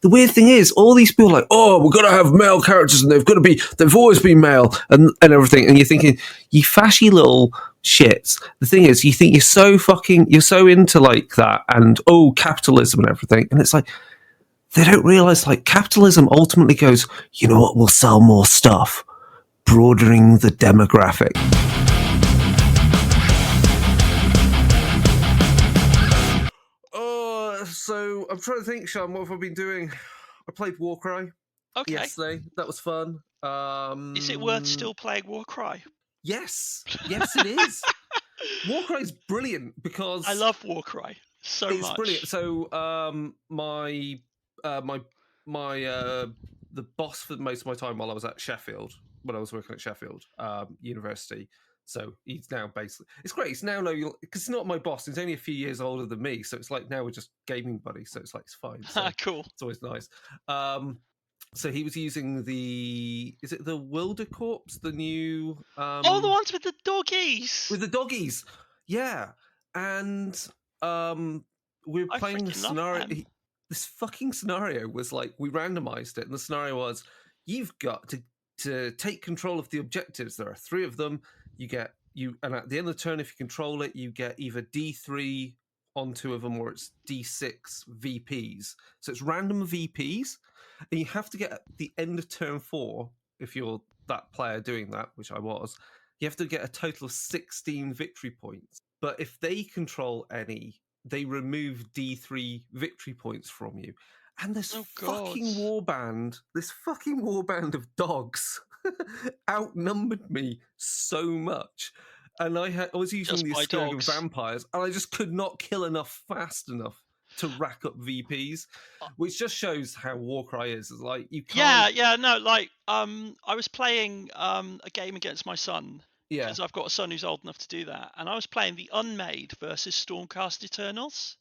The weird thing is, all these people are like, oh, we're going to have male characters and they've always been male and everything. And you're thinking, you fashy little shits. The thing is, you think you're so into like that and, oh, capitalism and everything. And it's like, they don't realize like capitalism ultimately goes, you know what, we'll sell more stuff, broadening the demographic. So I'm trying to think, Sean, what have I been doing? I played Warcry yesterday. That was fun. Is it worth still playing Warcry? Yes, it is. Warcry is brilliant because I love Warcry so much. It's brilliant. So the boss for most of my time while I was at Sheffield, when I was working at Sheffield University. So he's now basically, it's great. He's now because he's not my boss. He's only a few years older than me. So it's like now we're just gaming buddies. So it's like, it's fine. So cool. It's always nice. So he was using is it the Wilder Corpse, the new... the ones with the doggies. With the doggies. Yeah. And we were playing the scenario. This fucking scenario was like, we randomized it. And the scenario was, you've got to take control of the objectives. There are 3 of them. And at the end of the turn, if you control it, you get either D3 on 2 of them, or it's D6 VPs. So it's random VPs, and you have to get at the end of turn 4, if you're that player doing that, which I was, you have to get a total of 16 victory points. But if they control any, they remove D3 victory points from you. And this fucking warband of dogs outnumbered me so much. And I was using the Sturgan vampires, and I just could not kill enough fast enough to rack up VPs, which just shows how Warcry is. It's like, you can't... I was playing a game against my son. Yeah. Because I've got a son who's old enough to do that. And I was playing the Unmade versus Stormcast Eternals.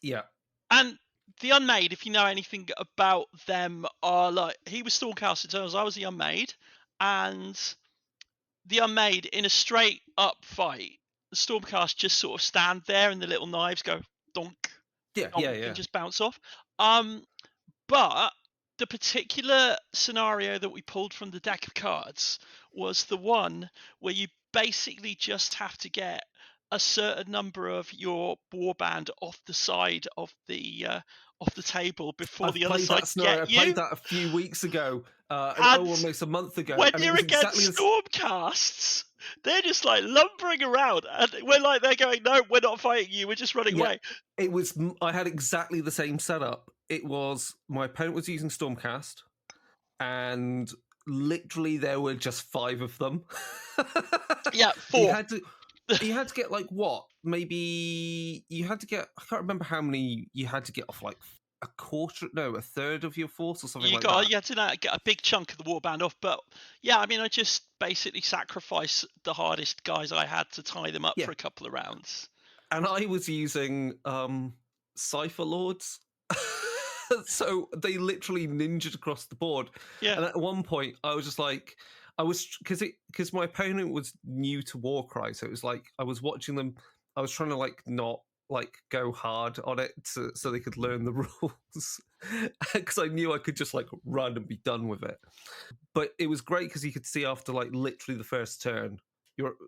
Yeah. And the Unmade, if you know anything about them, are like, he was Stormcast Eternals, I was the Unmade. And the Unmade, in a straight up fight, the Stormcast just sort of stand there and the little knives go donk. Yeah. And just bounce off. But the particular scenario that we pulled from the deck of cards was the one where you basically just have to get a certain number of your warband off the side of the table before the other side get you. I played that a few weeks ago, almost a month ago. When you're against Stormcasts, they're just like lumbering around, and they're going, no, we're not fighting you, we're just running away. I had exactly the same setup. It was, my opponent was using Stormcast, and literally there were just 5 of them. Yeah, 4. You had to get like what? Maybe you had to get, I can't remember how many you had to get off, like a third of your force or something like that. You had to get a big chunk of the warband off. But yeah, I mean, I just basically sacrificed the hardest guys I had to tie them up for a couple of rounds. And I was using Cypher Lords. So they literally ninjaed across the board. Yeah. And at one point, I was just like, because my opponent was new to Warcry, so it was like I was watching them. I was trying to like not like go hard on it so they could learn the rules, because I knew I could just like run and be done with it. But it was great because you could see after like literally the first turn,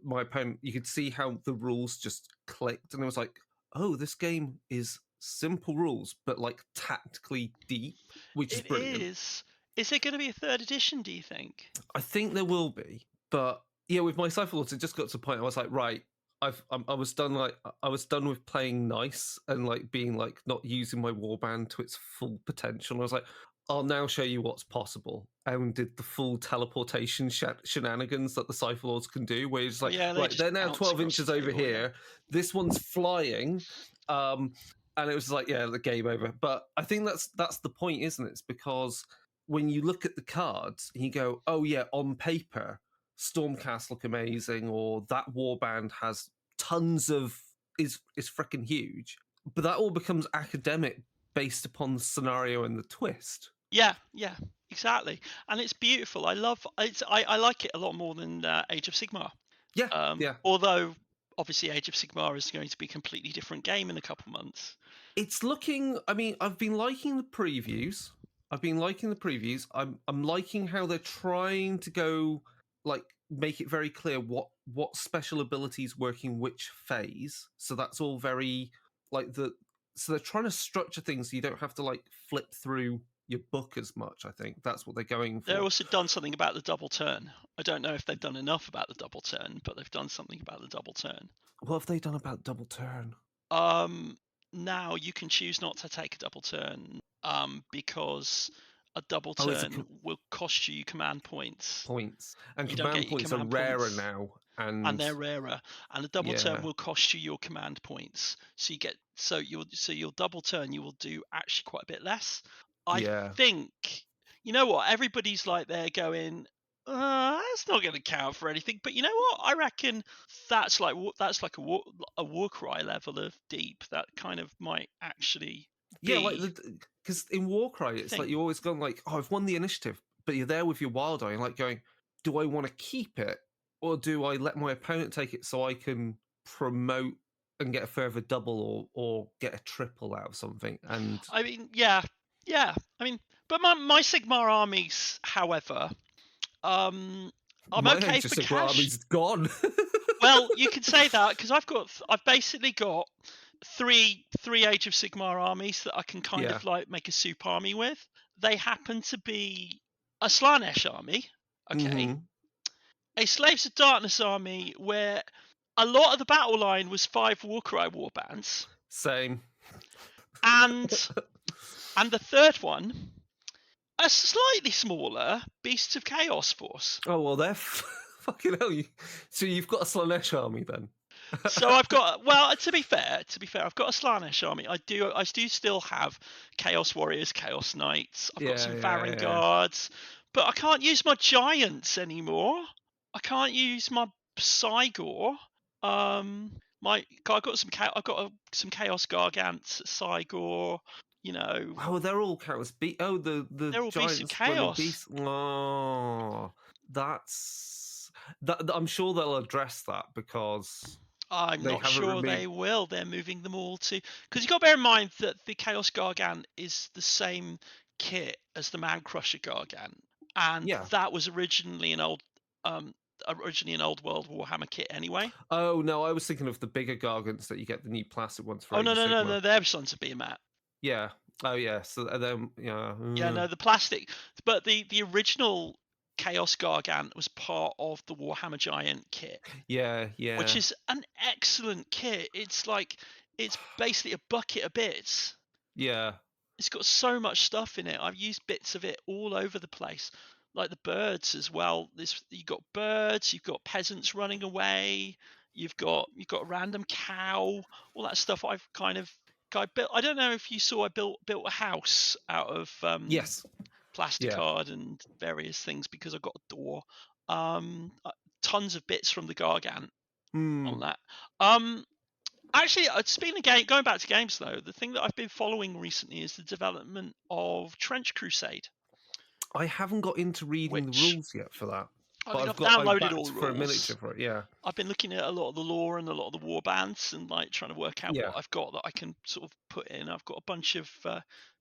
my opponent, you could see how the rules just clicked, and it was like, oh, this game is simple rules, but like tactically deep, which is brilliant. It is. Is there going to be a 3rd edition, do you think? I think there will be, but yeah, with my Cypher Lords, it just got to the point I was like, right, I was done. Like, I was done with playing nice and like being like not using my warband to its full potential. And I was like, I'll now show you what's possible, and did the full teleportation shenanigans that the Cypher Lords can do, where it's like, they're now 12 inches over here. This one's flying. And it was like, the game over. But I think that's the point, isn't it? It's because when you look at the cards and you go, oh yeah, on paper, Stormcast look amazing, or that warband has tons of is freaking huge. But that all becomes academic based upon the scenario and the twist. Yeah, exactly. And it's beautiful. I like it a lot more than Age of Sigmar. Yeah. Although obviously Age of Sigmar is going to be a completely different game in a couple months. It's looking. I mean, I've been liking the previews. I'm liking how they're trying to go, like, make it very clear what special abilities work in which phase. So that's all very like the. So they're trying to structure things so you don't have to like flip through your book as much. I think that's what they're going for. They've also done something about the double turn. I don't know if they've done enough about the double turn, but they've done something about the double turn. What have they done about double turn? Now you can choose not to take a double turn, because a double turn will cost you command points. And you command points are rarer now, and they're rarer. And a double turn will cost you your command points. So you get your double turn you will do actually quite a bit less. I think, you know what, everybody's like they're going, that's not going to count for anything. But you know what? I reckon that's like a Warcry level of deep. That kind of might actually be. Yeah, like because in Warcry, it's like you always go like, oh, I've won the initiative, but you're there with your Wild Eye, and like going, do I want to keep it or do I let my opponent take it so I can promote and get a further double or get a triple out of something? And I mean, yeah. I mean, but my Sigmar armies, however, I'm okay for cash. Army's gone. Well, you can say that because I've basically got three Age of Sigmar armies that I can kind of like make a soup army with. They happen to be a Slanesh army, okay, a Slaves of Darkness army where a lot of the battle line was 5 Warcry warbands. Same. And the third one, a slightly smaller Beasts of Chaos force. Oh well, they're fucking hell. So you've got a Slanesh army then. So I've got, well, to be fair, I've got a Slanesh army. I do still have Chaos Warriors, Chaos Knights. I've got some Varan Guards, but I can't use my Giants anymore. I can't use my Cygor. I've got some Chaos Gargants, Cygor. You know. Oh, they're all Chaos. They're all Giants Beasts of Chaos. Oh, that's that. I'm sure they'll address that because. I'm not sure they will. They're moving them all to, because you've got to bear in mind that the Chaos Gargant is the same kit as the Man Crusher Gargant, and that was originally an old World Warhammer kit anyway. Oh no, I was thinking of the bigger Gargants that you get the new plastic ones for. Oh no, they're Sons of Behemat. Yeah. Oh yeah. So then Yeah, no, the plastic, but the original Chaos Gargant was part of the Warhammer Giant kit. Yeah. Which is an excellent kit. It's basically a bucket of bits. Yeah. It's got so much stuff in it. I've used bits of it all over the place. Like the birds as well. You've got birds, you've got peasants running away, you've got a random cow, all that stuff I built. I don't know if you saw I built a house out of plasticard and various things because I got a door. Tons of bits from the Gargant on that. Actually, speaking of going back to games though, the thing that I've been following recently is the development of Trench Crusade. I haven't got into reading the rules yet for that. I've downloaded all the rules for a miniature for it. Yeah, I've been looking at a lot of the lore and a lot of the war bands and like trying to work out what I've got that I can sort of put in. I've got a bunch of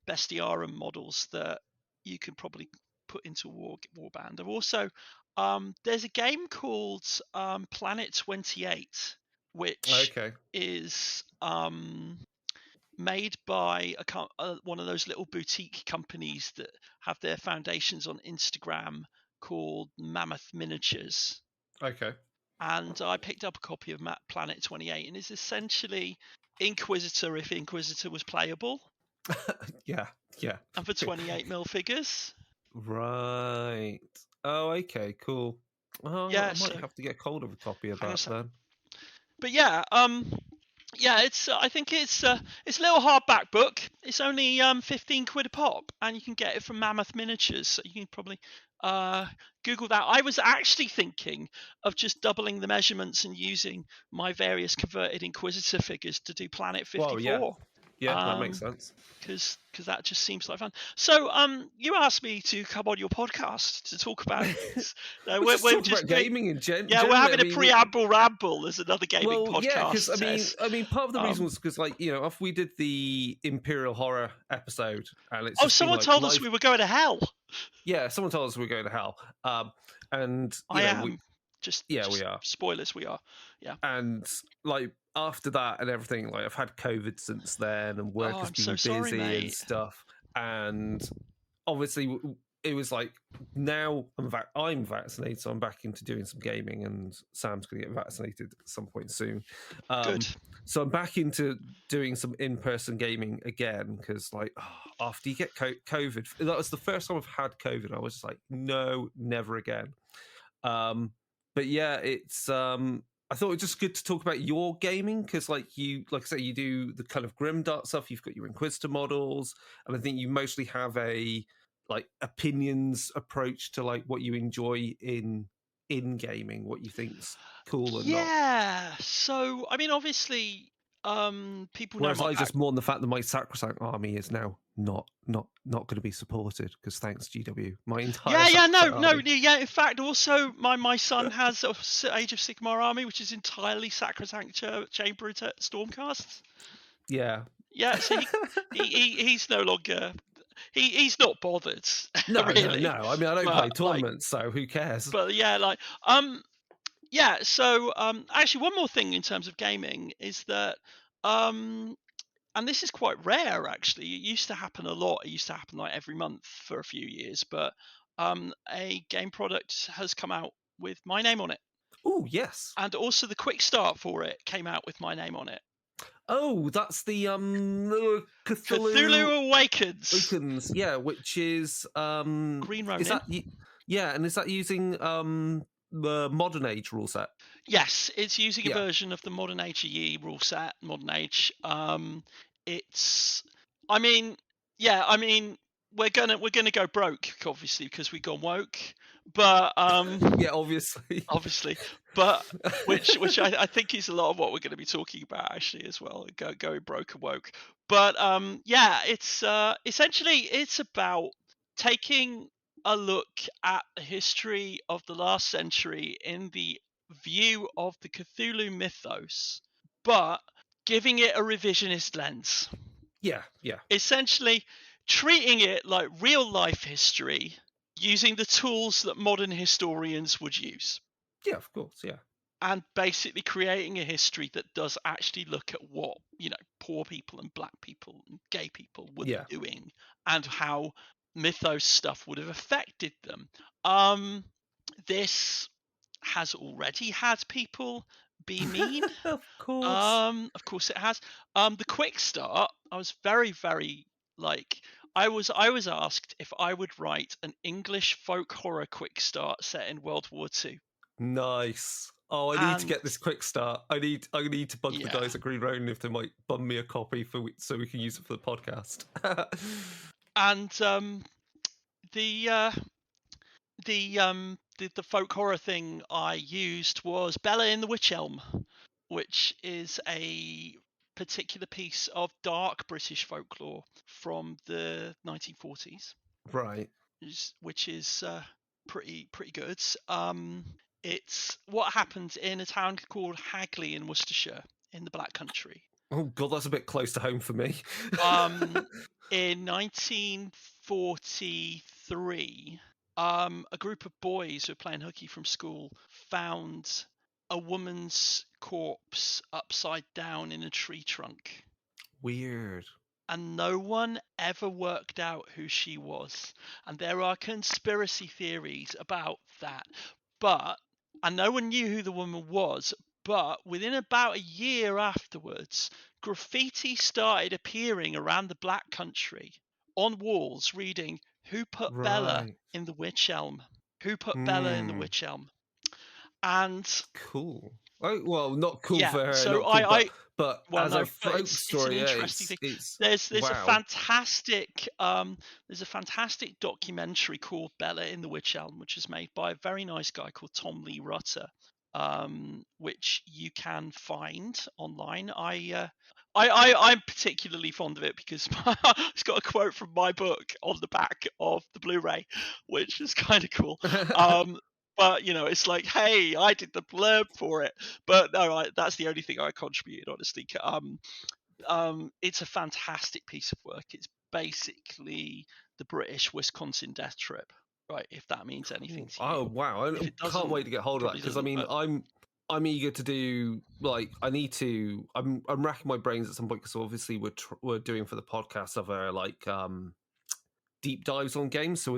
Bestiarum models that you can probably put into a war band. I've also there's a game called Planet 28, which is made by one of those little boutique companies that have their foundations on Instagram called Mammoth Miniatures. Okay. And I picked up a copy of Planet 28, and it's essentially Inquisitor if Inquisitor was playable. Yeah. And for 28mm figures. Right. Oh, okay, cool. Oh, yeah, I might have to get hold of a copy of that then. But yeah, it's. I think it's a little hardback book. It's only £15 a pop, and you can get it from Mammoth Miniatures. So you can probably Google that. I was actually thinking of just doubling the measurements and using my various converted Inquisitor figures to do Planet 54. Yeah, that makes sense. Because that just seems like fun. So, you asked me to come on your podcast to talk about things. No, we're just talking just about gaming in general. Yeah, we're having a preamble ramble as another gaming podcast. Yeah, because I mean, part of the reason was because, like, after we did the Imperial Horror episode, and it's someone told us we were going to hell. Yeah, someone told us we were going to hell. And I am. We are. Spoilers, we are. Yeah. And like after that and everything, like I've had COVID since then, and work has been busy and stuff. And obviously, it was like now I'm vaccinated, so I'm back into doing some gaming, and Sam's going to get vaccinated at some point soon. Good. So I'm back into doing some in-person gaming again because, like, after you get COVID, that was the first time I've had COVID. I was just like, no, never again. But yeah, it's I thought it was just good to talk about your gaming because, like I say, you do the kind of grimdark stuff. You've got your Inquisitor models, and I think you mostly have a like opinions approach to like what you enjoy in gaming, what you think's cool and not. Yeah. So I mean, obviously, people. Whereas I just mourn the fact that my sacrosanct army is now not going to be supported because thanks GW, my entire yeah. In fact, also my son has Age of Sigmar army, which is entirely sacrosanct chamber stormcasts. Yeah. Yeah. So he's no longer. He's not bothered. No, really. No. I mean, I don't play tournaments, so who cares? But yeah, yeah. So actually, one more thing in terms of gaming is that and this is quite rare actually. It used to happen a lot. It used to happen like every month for a few years, but a game product has come out with my name on it. Oh yes. And also the quick start for it came out with my name on it. Oh, that's the Cthulhu Awakens. Yeah, which is Green Ronin. Is that and is that using the Modern Age rule set? Yes, it's using a version of the Modern Age rule set. Modern Age. It's. I mean, we're gonna go broke, obviously, because we've gone woke. But yeah, obviously, but which I think is a lot of what we're going to be talking about actually as well. Going broke and woke. But yeah, it's essentially it's about taking a look at the history of the last century in the view of the Cthulhu mythos, but giving it a revisionist lens. Yeah. Essentially treating it like real life history, using the tools that modern historians would use. Yeah, of course, yeah. And basically creating a history that does actually look at what, poor people and black people and gay people were doing and how mythos stuff would have affected them. This has already had people be mean. Of course. Of course it has. The quick start, I was very, very I was asked if I would write an English folk horror quick start set in World War II. Nice. Oh, I need to get this quick start. I need to bug the guys at Green Ronin if they might bum me a copy so we can use it for the podcast. And the folk horror thing I used was Bella in the Witch Elm, which is a particular piece of dark British folklore from the 1940s. Right. Which is pretty good. It's what happened in a town called Hagley in Worcestershire in the Black Country. Oh God, that's a bit close to home for me. In 1943, a group of boys who were playing hooky from school found a woman's corpse upside down in a tree trunk. Weird. And no one ever worked out who she was. And there are conspiracy theories about that. And no one knew who the woman was. But within about a year afterwards, graffiti started appearing around the Black Country on walls reading, "Who put Bella in the Witch Elm? Who put Bella in the Witch Elm?" And cool. Oh, well, not cool for her. So but as a folk story, it's an interesting thing. There's a fantastic documentary called Bella in the Witch Elm, which is made by a very nice guy called Tom Lee Rutter, which you can find online. I'm particularly fond of it because it's got a quote from my book on the back of the Blu-ray, which is kind of cool. But it's like, hey, I did the blurb for it. But no, that's the only thing I contributed, honestly. It's a fantastic piece of work. It's basically the British Wisconsin Death Trip, right? If that means anything to you. Oh wow! I can't wait to get hold of that, because I mean, I'm eager to do, like, I'm racking my brains at some point, because obviously we're doing for the podcast other like deep dives on games. So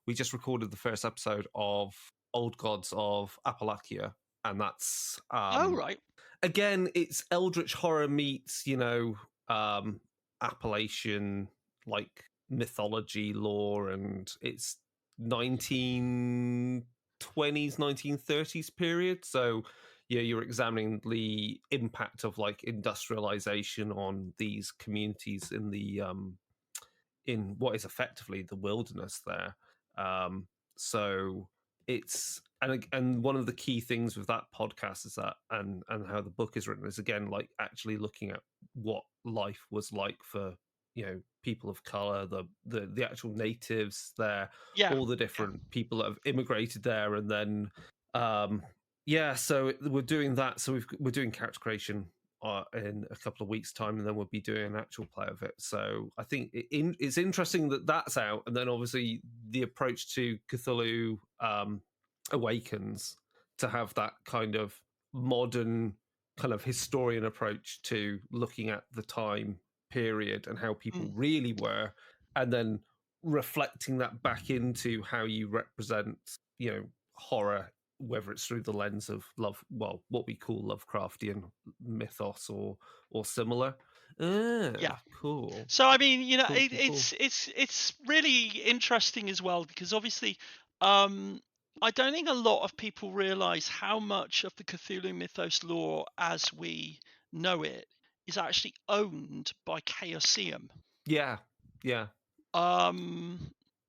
we just recorded the first episode of Old Gods of Appalachia, and that's oh right. Again, it's eldritch horror meets, Appalachian like mythology lore, and it's 1920s, 1930s period. So yeah, you're examining the impact of like industrialization on these communities in the in what is effectively the wilderness there. So it's and one of the key things with that podcast is that, and how the book is written, is again like actually looking at what life was like for people of color, the actual natives there, all the different people that have immigrated there, and then so we're doing that. So we're doing character creation in a couple of weeks' time, and then we'll be doing an actual play of it. So I think it's interesting that that's out, and then obviously the approach to Cthulhu Awakens, to have that kind of modern kind of historian approach to looking at the time period and how people really were, and then reflecting that back into how you represent horror, whether it's through the lens of what we call Lovecraftian mythos or similar. Cool. So I mean, cool. it's really interesting as well, because obviously, I don't think a lot of people realize how much of the Cthulhu mythos lore as we know it is actually owned by Chaosium. Yeah. That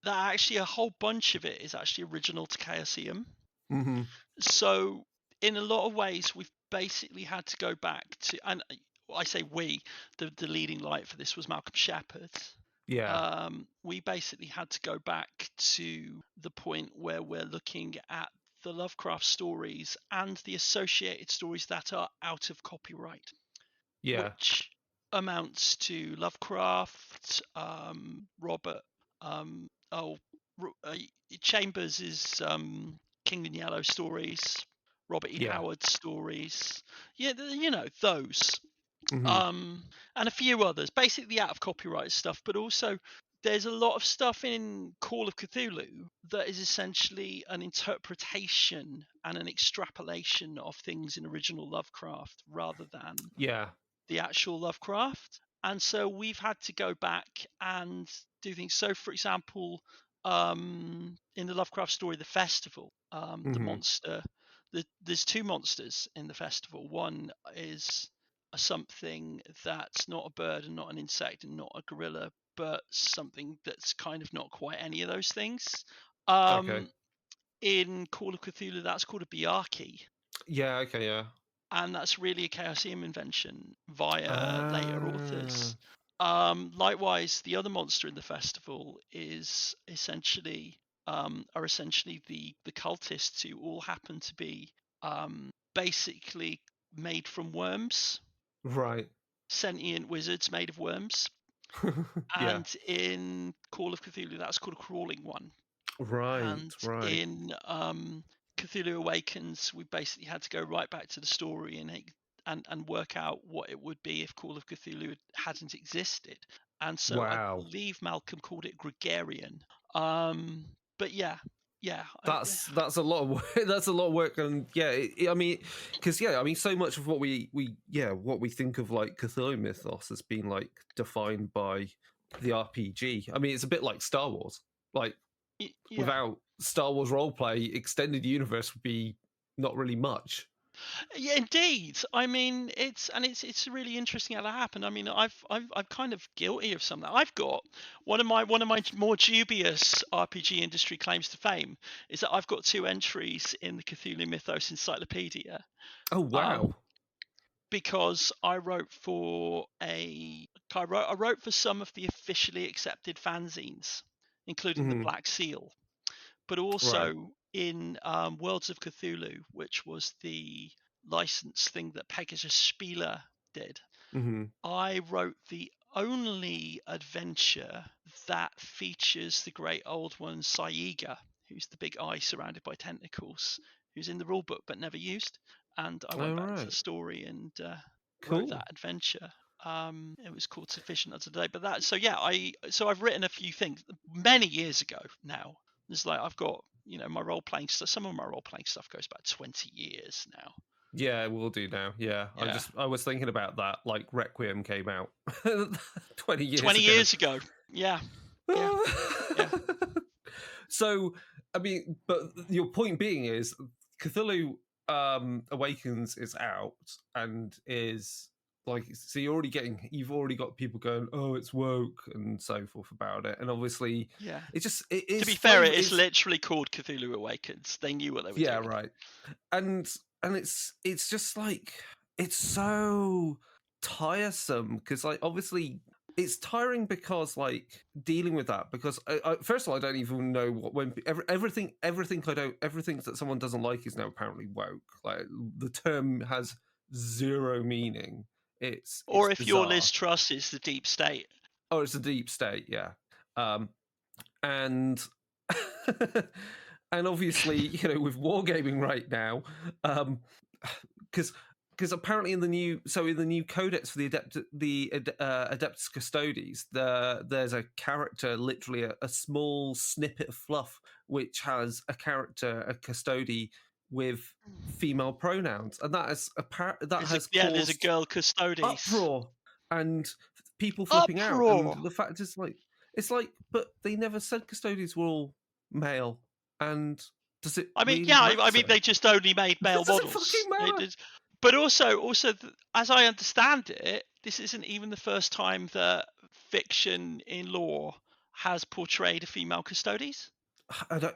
actually a whole bunch of it is actually original to Chaosium. Mm-hmm. So in a lot of ways, we've basically had to go back to, and I say we, the leading light for this was Malcolm Shepard. Yeah. We basically had to go back to the point where we're looking at the Lovecraft stories and the associated stories that are out of copyright. Yeah. Which amounts to Lovecraft, Robert, Chambers is King in Yellow stories, Robert E. Howard stories. Yeah, those. Mm-hmm. And a few others, basically out of copyright stuff, but also there's a lot of stuff in Call of Cthulhu that is essentially an interpretation and an extrapolation of things in original Lovecraft rather than the actual Lovecraft. And so we've had to go back and do things. So, for example, in the Lovecraft story, The Festival, the monster, there's two monsters in the festival. One is something that's not a bird and not an insect and not a gorilla, but something that's kind of not quite any of those things. In Call of Cthulhu, that's called a Biarki. Yeah, okay, yeah. And that's really a Chaosium invention via later authors. Likewise, the other monster in the festival is essentially the cultists, who all happen to be basically made from worms. Right. Sentient wizards made of worms. And in Call of Cthulhu, that's called a crawling one. Right. And in Cthulhu Awakens, we basically had to go right back to the story and work out what it would be if Call of Cthulhu hadn't existed. And so I believe Malcolm called it gregarian. But yeah. That's a lot of work. That's a lot of work, and I mean, because so much of what we think of like Cthulhu mythos has been like defined by the RPG. I mean, it's a bit like Star Wars. Like without Star Wars roleplay, extended universe would be not really much. Yeah, indeed. I mean, it's really interesting how that happened. I mean, I'm kind of guilty of some of that. I've got one of my more dubious RPG industry claims to fame is that I've got 2 entries in the Cthulhu Mythos Encyclopedia. Oh wow! because I wrote for some of the officially accepted fanzines, including the Black Seal, but also in Worlds of Cthulhu, which was the license thing that Pegasus Spieler did. I wrote the only adventure that features the great old one Saiga, who's the big eye surrounded by tentacles, who's in the rulebook but never used. And I went back to the story and wrote that adventure. It was called Sufficient Unto Today. But I've written a few things many years ago now. It's like I've got, my role playing stuff. Some of my role playing stuff goes back 20 years now. Yeah, we'll do now. Yeah. I was thinking about that. Like Requiem came out 20 years ago. Yeah. So, I mean, but your point being is Cthulhu Awakens is out and is like, so you've already got people going, oh, it's woke and so forth about it. And obviously, it is. To be fair, it is literally called Cthulhu Awakens. They knew what they were doing. Yeah, right. And it's just like, it's so tiresome because like obviously it's tiring because like dealing with that because I first of all I don't even know what everything that someone doesn't like is now apparently woke. Like the term has zero meaning. It's if bizarre. your Liz Truss is the deep state. Oh, it's the deep state, yeah. And and obviously, with wargaming right now, because apparently in the new codex for the Adeptus Custodes, there's a character, literally a small snippet of fluff, which has a custody with female pronouns, and that has caused there's a girl Custodes uproar and people flipping out. And the fact is, like, it's like, but they never said Custodes were all male, and does it? I mean, I mean, they just only made male models. But also, as I understand it, this isn't even the first time that fiction in lore has portrayed a female Custodes. I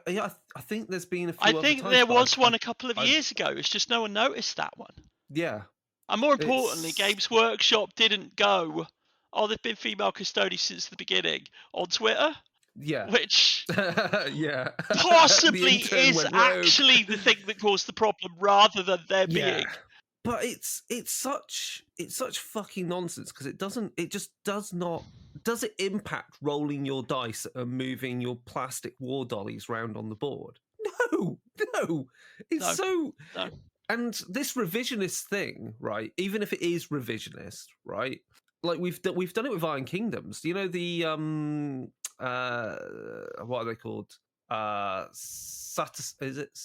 think there's been a few. I think there was one a couple of years ago. It's just no one noticed that one. Yeah. And more importantly, Games Workshop didn't go, oh, there've been female Custodes since the beginning on Twitter. Yeah. Which possibly is actually the thing that caused the problem rather than there being. But it's such fucking nonsense because does it impact rolling your dice and moving your plastic war dollies round on the board? No. It's no. And this revisionist thing, right? Even if it is revisionist, right? Like we've done it with Iron Kingdoms. You know the what are they called? Is it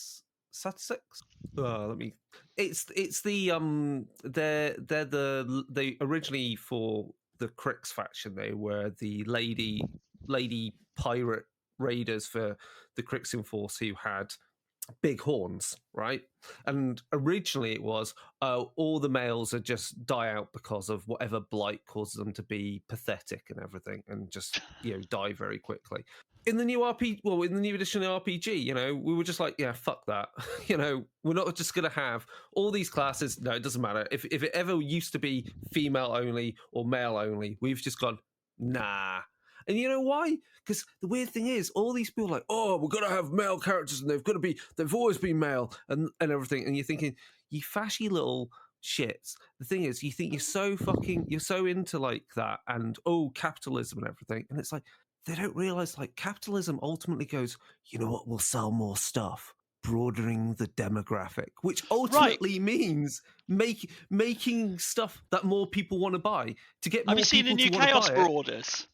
Satisix? It's the they originally for the Crix faction they were the lady pirate raiders for the Crixian Force who had big horns, right? And originally it was all the males are just die out because of whatever blight causes them to be pathetic and everything, and just die very quickly. In the new in the new edition of RPG, we were just like, yeah, fuck that. We're not just going to have all these classes. No, it doesn't matter. If it ever used to be female only or male only, we've just gone, nah. And you know why? Because the weird thing is, all these people are like, oh, we're going to have male characters and they've always been male and everything. And you're thinking, you fashy little shits. The thing is, you think you're so into like that and, capitalism and everything. And it's like, they don't realize like capitalism ultimately goes, you know what, we'll sell more stuff, broadening the demographic, which ultimately means making stuff that more people want to buy to get more people to want to buy it. Have you seen the new Chaos Marauders?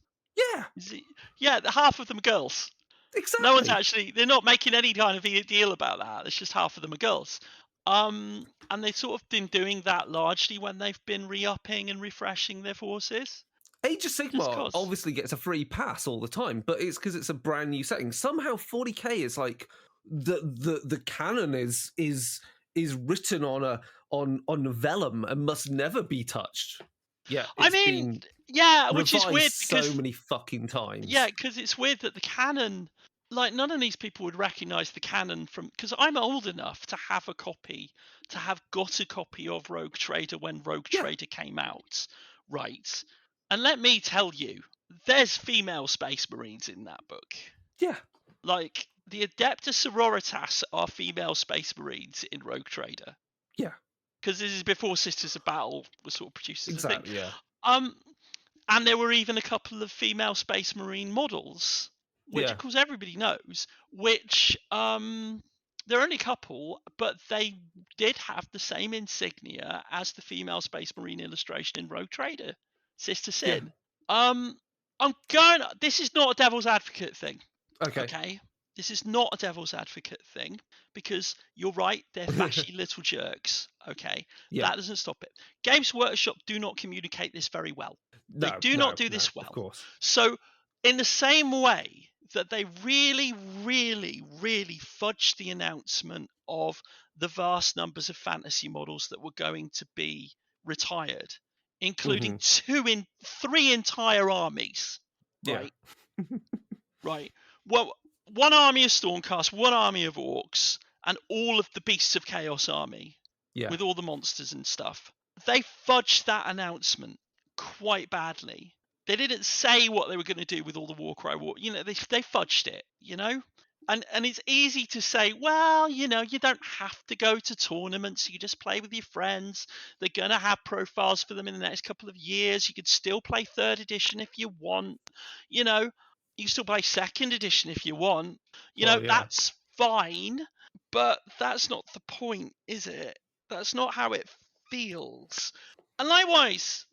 Yeah. Half of them are girls. Exactly. No one's they're not making any kind of deal about that. It's just half of them are girls. And they've sort of been doing that largely when they've been re-upping and refreshing their forces. Age of Sigmar obviously gets a free pass all the time, but it's because it's a brand new setting. Somehow 40k is like the canon is written on vellum and must never be touched. Yeah, which is weird because so many fucking times. Yeah, because it's weird that the canon like, none of these people would recognize the canon from, because I'm old enough to have got a copy of Rogue Trader when Rogue Trader came out, right? And let me tell you, there's female Space Marines in that book. Yeah. Like, the Adeptus Sororitas are female Space Marines in Rogue Trader. Yeah. Because this is before Sisters of Battle was sort of produced as a thing. Yeah. And there were even a couple of female Space Marine models, which of course everybody knows, which there are only a couple, but they did have the same insignia as the female Space Marine illustration in Rogue Trader, Sister Sin. This is not a devil's advocate thing. Okay. This is not a devil's advocate thing, because you're right, they're fashy little jerks. Okay. That doesn't stop it. Games Workshop do not communicate this very well. They do not do this well. Of course. So in the same way that they really, really, really fudged the announcement of the vast numbers of fantasy models that were going to be retired, including 3 entire armies. Right. Right. Well, 1 army of Stormcast, 1 army of Orcs, and all of the Beasts of Chaos army. With all the monsters and stuff. They fudged that announcement quite badly. They didn't say what they were going to do with all the Warcry war. You know, they fudged it, you know? And it's easy to say, well, you know, you don't have to go to tournaments. You just play with your friends. They're going to have profiles for them in the next couple of years. You could still play 3rd edition if you want. You know, you can still play 2nd edition if you want. You know, that's fine. But that's not the point, is it? That's not how it feels. And likewise,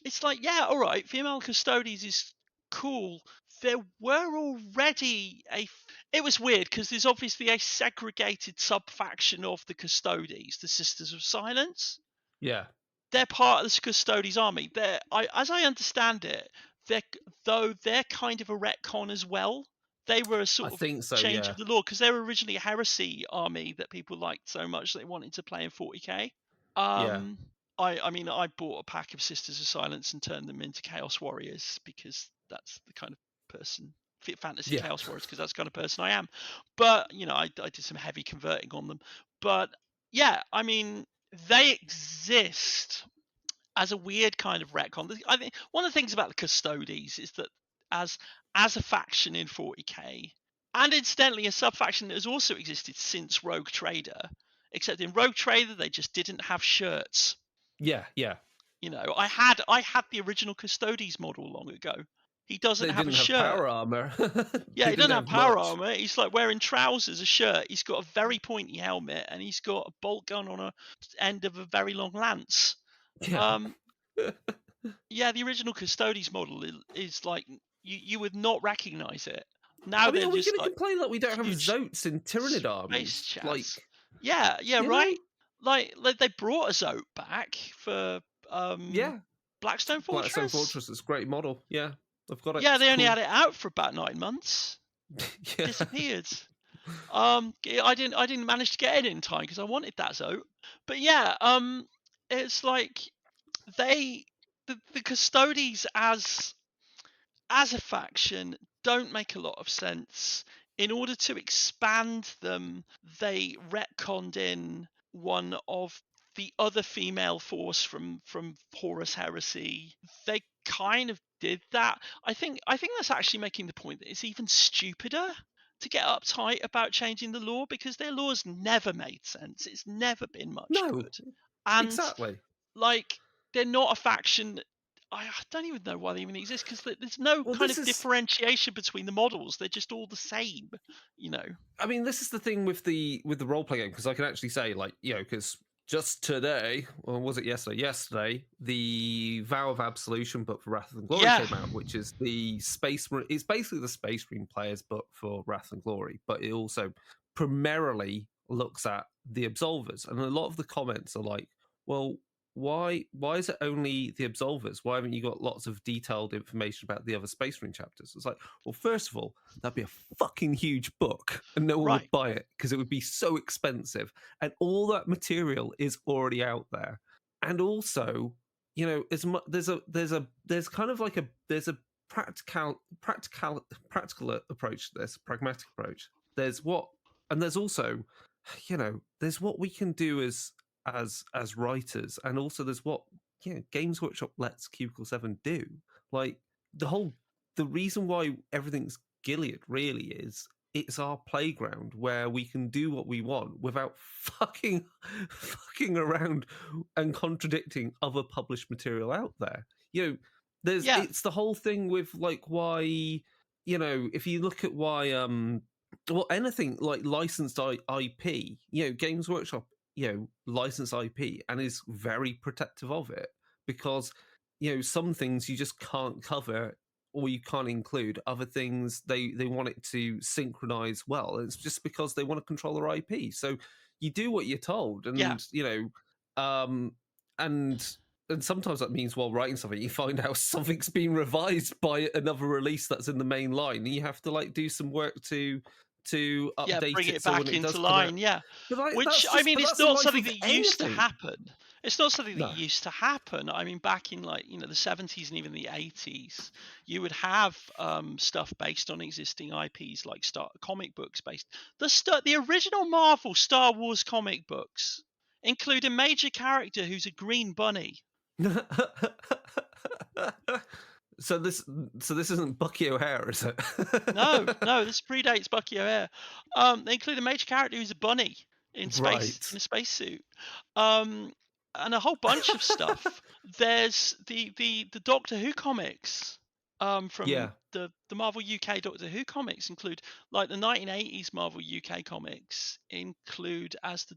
it's like, yeah, all right, Female Custodes is cool. There were already it was weird because there's obviously a segregated sub-faction of the Custodes, the Sisters of Silence. Yeah. They're part of the Custodes army. As I understand it, they're kind of a retcon as well. They were a sort of change of the law, because they were originally a heresy army that people liked so much they wanted to play in 40k. I mean, I bought a pack of Sisters of Silence and turned them into Chaos Warriors, because that's the kind of person, fantasy Chaos Warriors, because that's the kind of person I am. But, you know, I did some heavy converting on them. But, yeah, I mean, they exist as a weird kind of retcon. I think one of the things about the Custodes is that as a faction in 40k, and incidentally a sub-faction that has also existed since Rogue Trader, except in Rogue Trader they just didn't have shirts. Yeah. You know, I had the original Custodes model long ago. He doesn't have a shirt. Power armor. Yeah, he doesn't have power armor. He's like wearing trousers, a shirt. He's got a very pointy helmet, and he's got a bolt gun on a end of a very long lance. Yeah. Yeah, the original Custodes model is like you would not recognize it. Now they're just going to complain that we don't have Zotes in Tyranid armies. Like, yeah, right. Like they brought a Zote back for Blackstone Fortress. Blackstone Fortress is a great model. Yeah, I've got it. Yeah, they only had it out for about 9 months. Disappeared. I didn't manage to get it in time because I wanted that Zote. But yeah, it's like the Custodes as a faction don't make a lot of sense. In order to expand them, they retconned in one of the other female force from Horus Heresy. They kind of did that. I think that's actually making the point that it's even stupider to get uptight about changing the law, because their law's never made sense. It's never been much good. And exactly. Like, they're not a faction. I don't even know why they even exist, because there's no kind of differentiation between the models. They're just all the same, you know. I mean, this is the thing with the role-play game, because I can actually say, like, you know, because just today, or was it yesterday? Yesterday, the Vow of Absolution book for Wrath and Glory came out, which is the it's basically the Space Marine players book for Wrath and Glory, but it also primarily looks at the Absolvers. And a lot of the comments are like, well, why is it only the Absolvers? Why haven't you got lots of detailed information about the other Space Marine chapters? It's like, well, first of all, that'd be a fucking huge book, and no one would buy it because it would be so expensive, and all that material is already out there. And also, you know, there's kind of like there's a practical approach to this, pragmatic approach. There's what, and there's also, there's what we can do as writers, and also there's what Games Workshop lets Cubicle 7 do. Like the reason why everything's Gilead really is it's our playground where we can do what we want without fucking around and contradicting other published material out there. It's the whole thing with like why, if you look at why anything like licensed IP, Games Workshop, licensed IP and is very protective of it because some things you just can't cover or you can't include. Other things they want it to synchronize well. It's just because they want to control their IP. So you do what you're told, and and sometimes that means while writing something, you find out something's been revised by another release that's in the main line, and you have to like do some work to update bring it so back into line. Which it's not something that used to happen. It's not something that used to happen. I mean, back in like the 70s and even the 80s, you would have stuff based on existing IPs, like comic books based. The original Marvel Star Wars comic books include a major character who's a green bunny. So this isn't Bucky O'Hare, is it? No, this predates Bucky O'Hare. They include a major character who's a bunny in space, in a spacesuit, and a whole bunch of stuff. There's the Doctor Who comics from the Marvel UK Doctor Who comics include like the 1980s Marvel UK comics include as the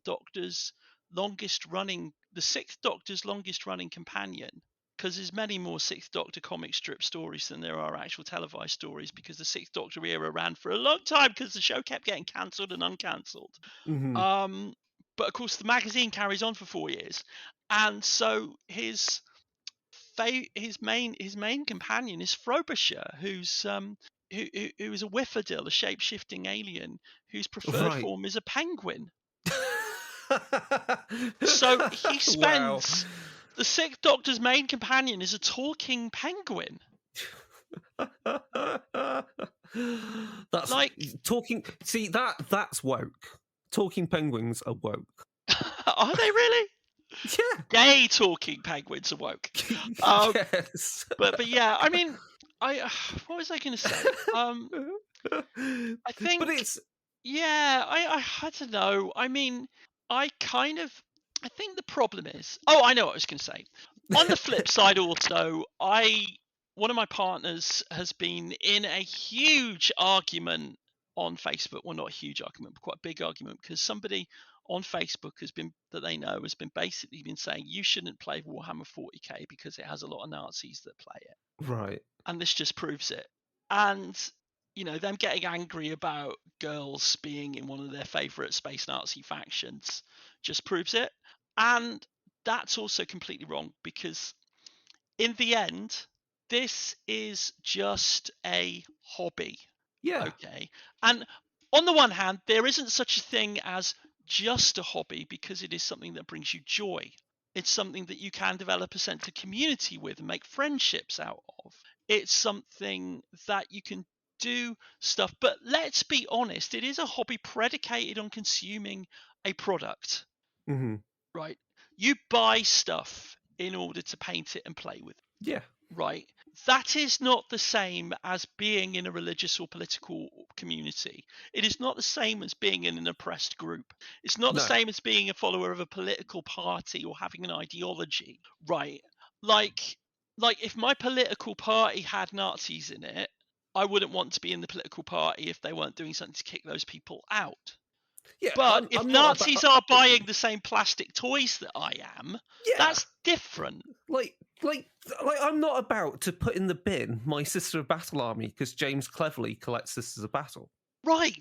Sixth Doctor's longest running companion. Because there's many more Sixth Doctor comic strip stories than there are actual televised stories, because the Sixth Doctor era ran for a long time because the show kept getting cancelled and uncancelled. Mm-hmm. But of course, the magazine carries on for 4 years, and so his main companion is Frobisher, who's who is a Whiffadil, a shape-shifting alien whose preferred form is a penguin. So he spends. Wow. The Sixth Doctor's main companion is a talking penguin. That's like talking. See that's woke. Talking penguins are woke. Are they really? Yeah. Gay talking penguins are woke. Yes. But yeah, I mean, what was I going to say? I think. But it's. Yeah, I don't know. I mean, I think the problem is. Oh, I know what I was going to say. On the flip side, also, one of my partners has been in a huge argument on Facebook. Well, not a huge argument, but quite a big argument, because somebody on Facebook has been basically saying you shouldn't play Warhammer 40k because it has a lot of Nazis that play it. Right. And this just proves it. And them getting angry about girls being in one of their favorite space Nazi factions just proves it. And that's also completely wrong, because in the end, this is just a hobby. Yeah. Okay. And on the one hand, there isn't such a thing as just a hobby, because it is something that brings you joy. It's something that you can develop a sense of community with and make friendships out of. It's something that you can do stuff. But let's be honest, it is a hobby predicated on consuming a product. Mm-hmm. Right? You buy stuff in order to paint it and play with it. Yeah. Right? That is not the same as being in a religious or political community. It is not the same as being in an oppressed group. It's not the same as being a follower of a political party or having an ideology. Right? Like if my political party had Nazis in it, I wouldn't want to be in the political party if they weren't doing something to kick those people out. Yeah, but if Nazis are buying the same plastic toys that I am, that's different. Like I'm not about to put in the bin my Sister of Battle army because James cleverly collects Sisters of Battle. Right,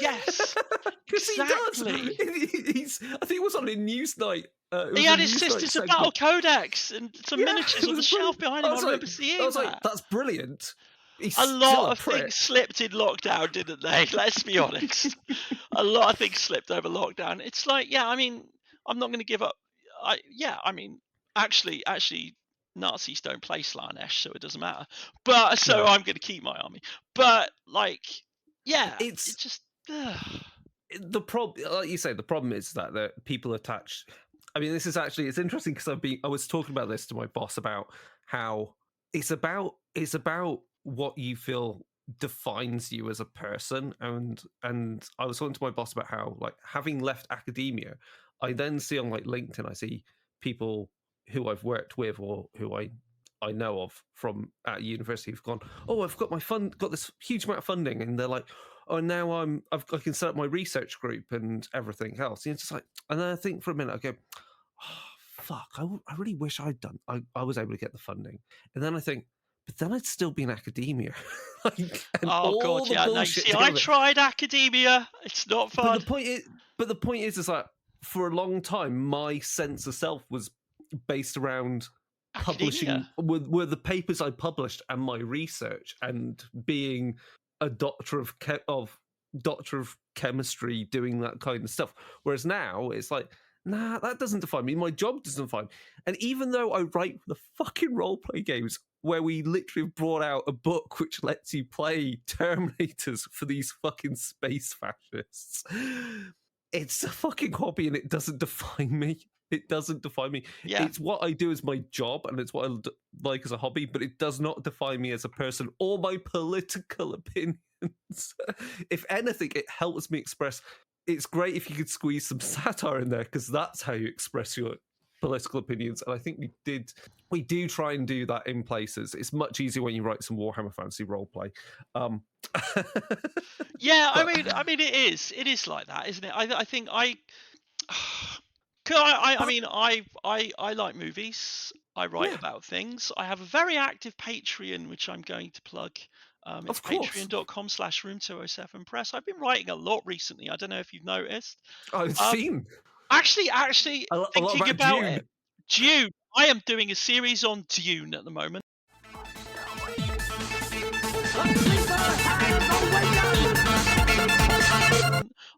yes. Exactly. He does. I think it was on a Newsnight. He had his Sisters of Battle codex and some miniatures on the shelf behind him. I remember seeing that. I was like, that's brilliant. A lot of things slipped in lockdown, didn't they? Let's be honest. A lot of things slipped over lockdown. It's like, I'm not going to give up. Actually, Nazis don't play Slaanesh, so it doesn't matter. But so No. I'm going to keep my army. But like, yeah, it's just the problem. Like you say, the problem is that people attach. I mean, this is actually it's interesting because I was talking about this to my boss about how it's about what you feel defines you as a person, and I was talking to my boss about how, like, having left academia, I then see on like LinkedIn, I see people who I've worked with or who I know of from at university who've gone, oh, I've got got this huge amount of funding, and they're like, oh, now I can set up my research group and everything else. And it's just like, and then I think for a minute, I go, oh, fuck, I really wish I was able to get the funding. And then I think, but then I'd still be in academia. oh god, yeah. No, see, I tried academia. It's not fun. But the point is like, for a long time, my sense of self was based around publishing were the papers I published and my research and being a doctor of chemistry doing that kind of stuff. Whereas now it's like, nah, that doesn't define me. My job doesn't define me. And even though I write the fucking roleplay games where we literally brought out a book which lets you play Terminators for these fucking space fascists, it's a fucking hobby and it doesn't define me. It doesn't define me. Yeah. It's what I do as my job and it's what I like as a hobby, but it does not define me as a person or my political opinions. If anything, it helps me express. It's great if you could squeeze some satire in there because that's how you express your political opinions. And I think we do try and do that in places. It's much easier when you write some Warhammer Fantasy roleplay. Yeah, I mean, it is like that, isn't it? I think I mean, I like movies. I write about things. I have a very active Patreon, which I'm going to plug. It's patreon.com/room207press. I've been writing a lot recently. I don't know if you've noticed. I've seen. Actually, thinking about Dune. it. Dune. I am doing a series on Dune at the moment.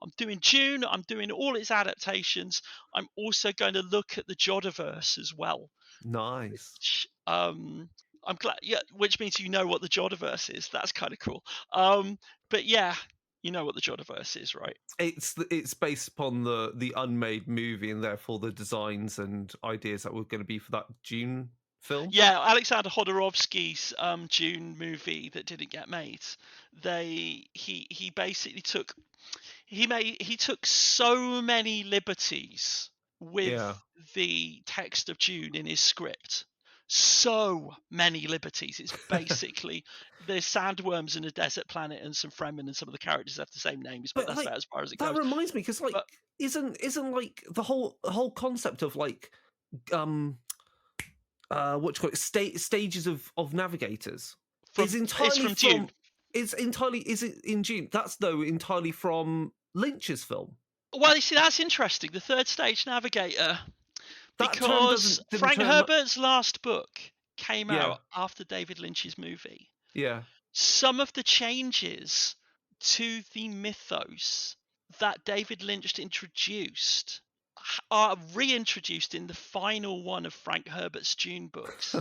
I'm doing Dune. I'm doing all its adaptations. I'm also going to look at the Jodiverse as well. Nice. Which, I'm glad. Yeah, which means you know what the Jodiverse is. That's kind of cool. But yeah, you know what the Jodiverse is, right? It's based upon the unmade movie and therefore the designs and ideas that were going to be for that Dune film. Yeah, Alexander Jodorowsky's Dune movie that didn't get made. He basically took so many liberties with the text of Dune in his script. So many liberties. It's basically there's sandworms in a desert planet and some Fremen, and some of the characters have the same names, but that's about as far as it goes. That reminds me, because like, isn't like the whole concept of like what you call it, stages of navigators is entirely from Dune. Is it in Dune? That's though entirely from Lynch's film. Well, you see, that's interesting. The third stage navigator, because Frank Herbert's last book came out after David Lynch's movie. Yeah. Some of the changes to the mythos that David Lynch introduced are reintroduced in the final one of Frank Herbert's Dune books.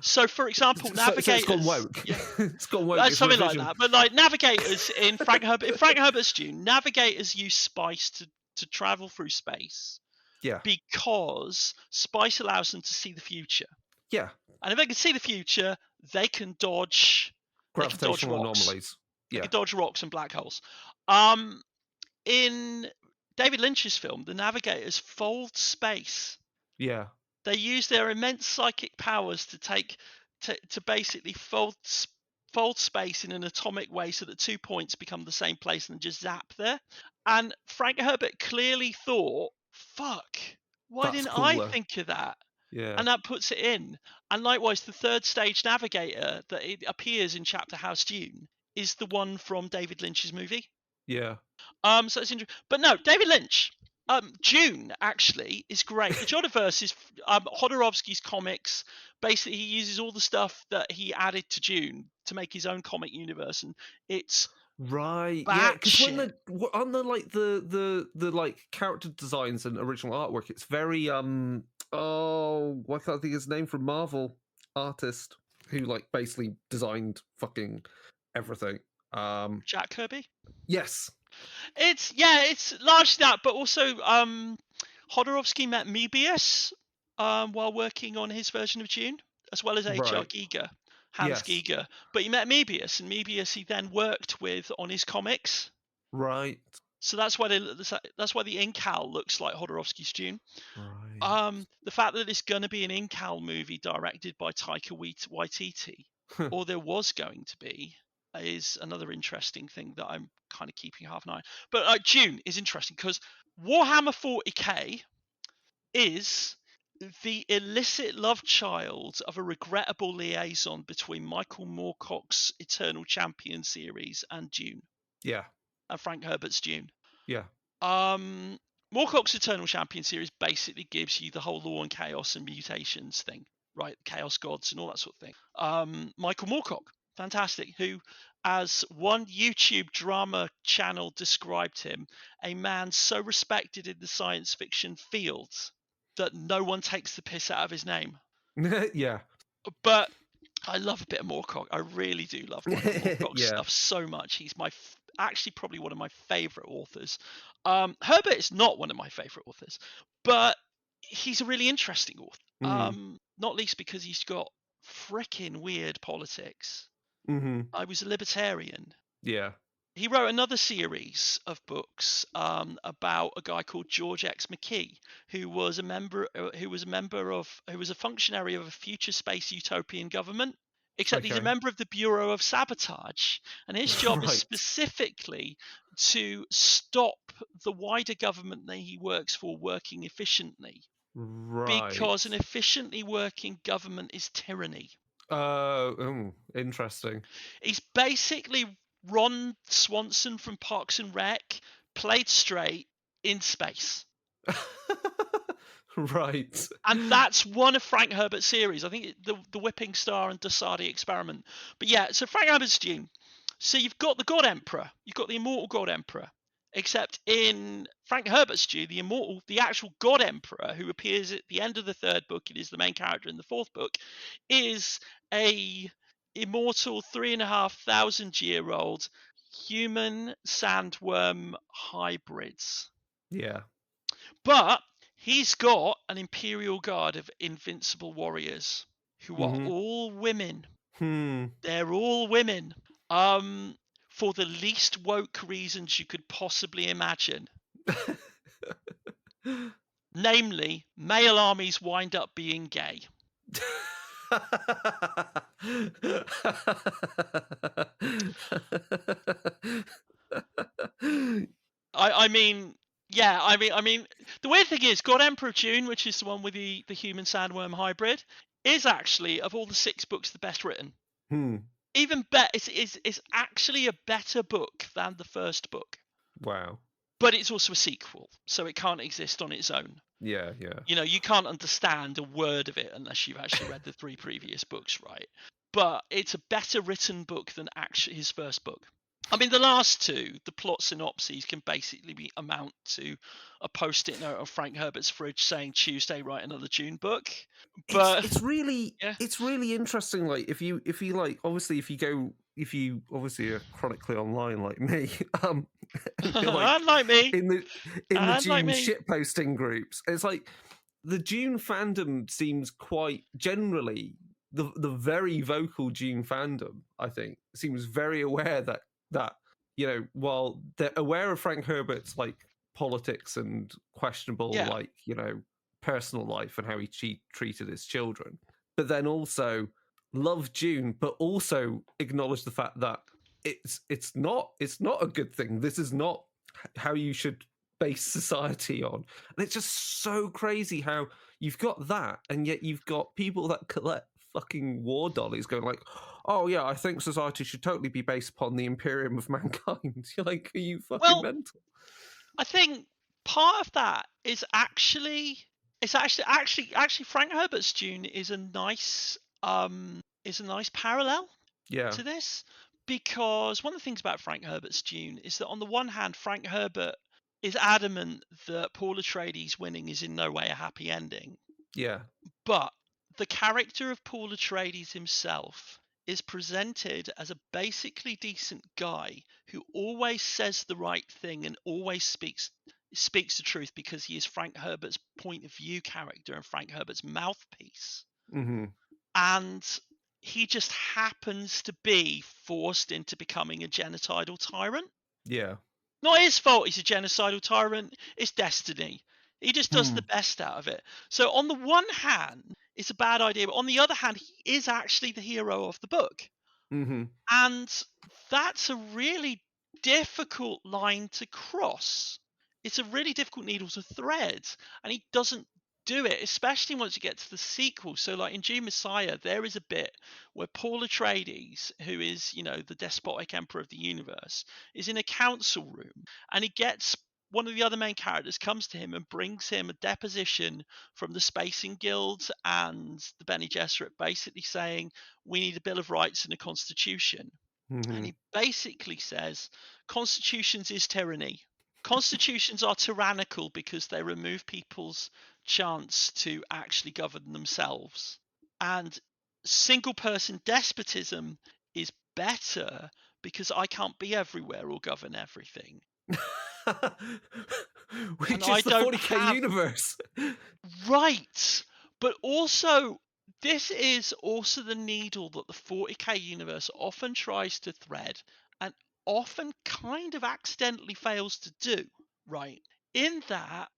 So, for example, navigators. So it's gone woke. Yeah. It's gone woke. Something like that. But like navigators in Frank Herbert's Dune, navigators use spice to travel through space. Yeah. Because spice allows them to see the future. Yeah. And if they can see the future, they can dodge gravitational anomalies. Yeah. They can dodge rocks and black holes. In David Lynch's film, the navigators fold space. Yeah. They use their immense psychic powers to basically fold space in an atomic way so that 2 points become the same place and just zap there. And Frank Herbert clearly thought, fuck, why didn't I think of that? Yeah. And that puts it in. And likewise, the third stage navigator that it appears in Chapter House Dune is the one from David Lynch's movie. Yeah. So it's interesting. But no, David Lynch. Dune actually is great. The Jodiverse is Jodorowsky's comics. Basically, he uses all the stuff that he added to Dune to make his own comic universe, and it's right. Yeah, because on the like the like character designs and original artwork, it's very Oh, why can't I think his name, from Marvel, artist who like basically designed fucking everything. Jack Kirby. Yes. It's largely that, but also Hodorowski met Moebius while working on his version of Dune, as well as H.R. Right. Giger, Hans Yes. Giger. But he met Moebius, and Moebius he then worked with on his comics. Right. So that's why the Incal looks like Hodorowski's Dune. Right. The fact that it's going to be an Incal movie directed by Taika Waititi, or there was going to be, is another interesting thing that I'm kind of keeping half an eye on. But Dune is interesting because Warhammer 40k is the illicit love child of a regrettable liaison between Michael Moorcock's Eternal Champion series and Dune. Yeah. And Frank Herbert's Dune. Yeah. Moorcock's Eternal Champion series basically gives you the whole Law and Chaos and Mutations thing, right? Chaos Gods and all that sort of thing. Michael Moorcock, fantastic, who, as one YouTube drama channel described him, a man so respected in the science fiction field that no one takes the piss out of his name. Yeah. But I love a bit of Moorcock. I really do love Michael Moorcock's Yeah. stuff so much. He's actually probably one of my favourite authors. Herbert is not one of my favourite authors, but he's a really interesting author. Not least because he's got frickin' weird politics. I was a libertarian. Yeah. He wrote another series of books about a guy called George X. McKee, who was a functionary of a future space utopian government. Except he's a member of the Bureau of Sabotage, and his job is specifically to stop the wider government that he works for working efficiently. Right. Because an efficiently working government is tyranny. Interesting. He's basically Ron Swanson from Parks and Rec, played straight in space. Right. And that's one of Frank Herbert's series. I think the Whipping Star and Dosadi Experiment. But yeah, so Frank Herbert's Dune. So you've got the God Emperor. You've got the immortal God Emperor. Except in Frank Herbert's Dune, the actual God Emperor, who appears at the end of the third book and is the main character in the fourth book, is a immortal 3,500-year-old human sandworm hybrids. Yeah. But he's got an imperial guard of invincible warriors who are all women. They're all women. For the least woke reasons you could possibly imagine. Namely, male armies wind up being gay. I mean, the weird thing is, God Emperor of Dune, which is the one with the human sandworm hybrid, is actually, of all the 6 books, the best written. Even better, it's actually a better book than the first book. Wow. But it's also a sequel, so it can't exist on its own. Yeah. You can't understand a word of it unless you've actually read the 3 previous books, right? But it's a better written book than actually his first book. I mean, the last 2, the plot synopses can basically amount to a post-it note on Frank Herbert's fridge saying Tuesday write another Dune book. But it's really interesting. Like if you obviously are chronically online like me, unlike me in the Dune shitposting groups, it's like the Dune fandom seems quite generally the very vocal Dune fandom, I think, seems very aware that while they're aware of Frank Herbert's like politics and questionable personal life and how he treated his children, but then also love Dune, but also acknowledge the fact that it's not a good thing. This is not how you should base society on. And it's just so crazy how you've got that, and yet you've got people that collect fucking war dollies going like, oh yeah, I think society should totally be based upon the Imperium of mankind. You're like, are you fucking mental? I think part of that is actually Frank Herbert's Dune is a nice parallel to this, because one of the things about Frank Herbert's Dune is that on the one hand, Frank Herbert is adamant that Paul Atreides winning is in no way a happy ending. Yeah. But the character of Paul Atreides himself is presented as a basically decent guy who always says the right thing and always speaks the truth because he is Frank Herbert's point of view character and Frank Herbert's mouthpiece. Mm-hmm. And he just happens to be forced into becoming a genocidal tyrant. Yeah. Not his fault he's a genocidal tyrant, it's destiny. He just does the best out of it. So on the one hand, it's a bad idea, but on the other hand, he is actually the hero of the book. Mm-hmm. And that's a really difficult line to cross. It's a really difficult needle to thread, and he doesn't do it, especially once you get to the sequel. So, like in Dune Messiah, there is a bit where Paul Atreides, who is, the despotic emperor of the universe, is in a council room, and he gets one of the other main characters comes to him and brings him a deposition from the Spacing Guild and the Bene Gesserit, basically saying we need a Bill of Rights and a constitution. Mm-hmm. And he basically says constitutions is tyranny. Constitutions are tyrannical because they remove people's chance to actually govern themselves. And single person despotism is better because I can't be everywhere or govern everything. Which is the 40k universe. Right. But also, this is also the needle that the 40k universe often tries to thread and often kind of accidentally fails to do, right? In that,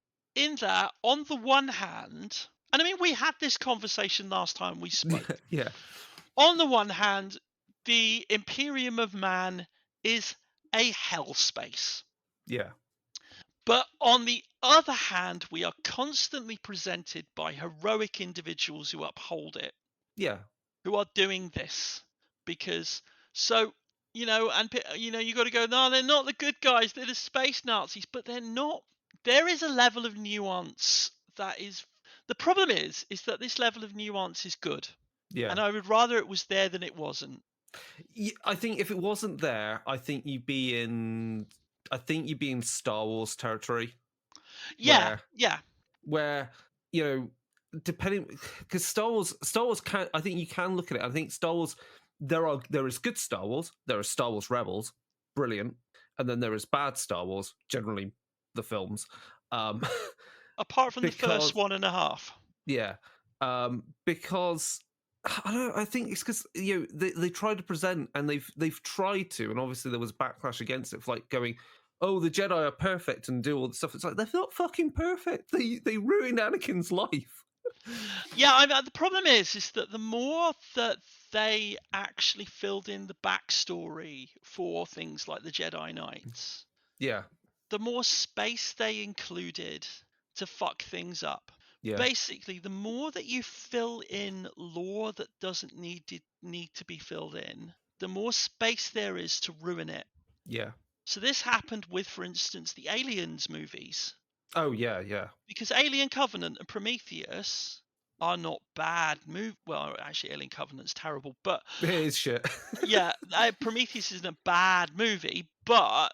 on the one hand, and I mean, we had this conversation last time we spoke. Yeah. On the one hand, the Imperium of Man is a hell space. Yeah. But on the other hand, we are constantly presented by heroic individuals who uphold it. Yeah. Who are doing this. Because, so, you got to go, no, they're not the good guys, they're the space Nazis, but they're not. There is a level of nuance that is. The problem is that this level of nuance is good. Yeah. And I would rather it was there than it wasn't. I think if it wasn't there, I think you'd be in Star Wars territory. Yeah, where depending, because Star Wars can, I think you can look at it. I think Star Wars, there is good Star Wars, there are Star Wars Rebels, brilliant, and then there is bad Star Wars, generally the films. Apart from the first 1.5. Yeah, because I don't know. I think it's because they tried to present, and they've tried to, and obviously there was backlash against it, for like going, oh, the Jedi are perfect and do all the stuff. It's like, they're not fucking perfect. They ruined Anakin's life. Yeah, the problem is that the more that they actually filled in the backstory for things like the Jedi Knights, yeah, the more space they included to fuck things up. Yeah. Basically, the more that you fill in lore that doesn't need to be filled in, the more space there is to ruin it. Yeah. So this happened with, for instance, the Aliens movies. Oh, yeah. Because Alien Covenant and Prometheus are not bad movies. Well, actually, Alien Covenant's terrible, but it is shit. Yeah, Prometheus isn't a bad movie, but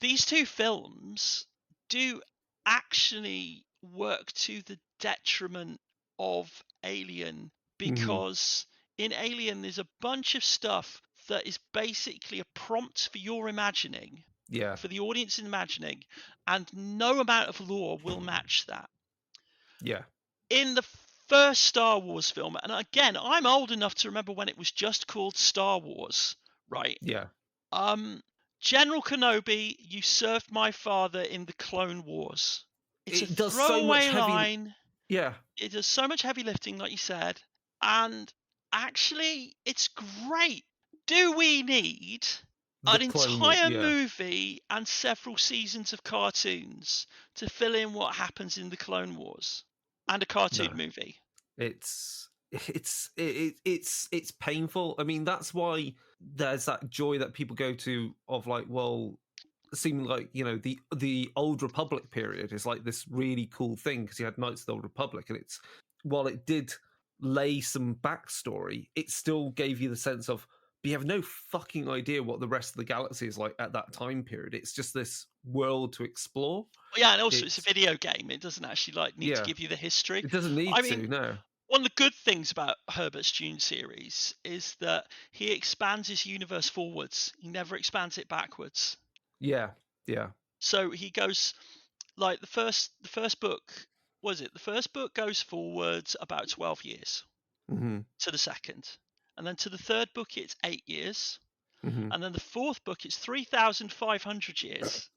these two films do actually work to the detriment of Alien, because in Alien there's a bunch of stuff that is basically a prompt for your imagining. Yeah. For the audience imagining, and no amount of lore will match that. Yeah. In the first Star Wars film, and again, I'm old enough to remember when it was just called Star Wars, right? Yeah. General Kenobi, you served my father in the Clone Wars. It's it a does throwaway so much line. Yeah. It does so much heavy lifting, like you said, and actually, it's great. Do we need an entire movie and several seasons of cartoons to fill in what happens in the Clone Wars and a cartoon movie? It's painful. I mean, that's why there's that joy that people go to of like, well, seeming like, the Old Republic period is like this really cool thing because you had Knights of the Old Republic, and it's, while it did lay some backstory, it still gave you the sense of you have no fucking idea what the rest of the galaxy is like at that time period. It's just this world to explore. Yeah, and also it's a video game. It doesn't actually need to give you the history. It doesn't need to, no. One of the good things about Herbert's Dune series is that he expands his universe forwards. He never expands it backwards. Yeah. So he goes like the first book. Was it the first book goes forwards about 12 years to the second, and then to the third book it's 8 years, and then the fourth book it's 3,500 years.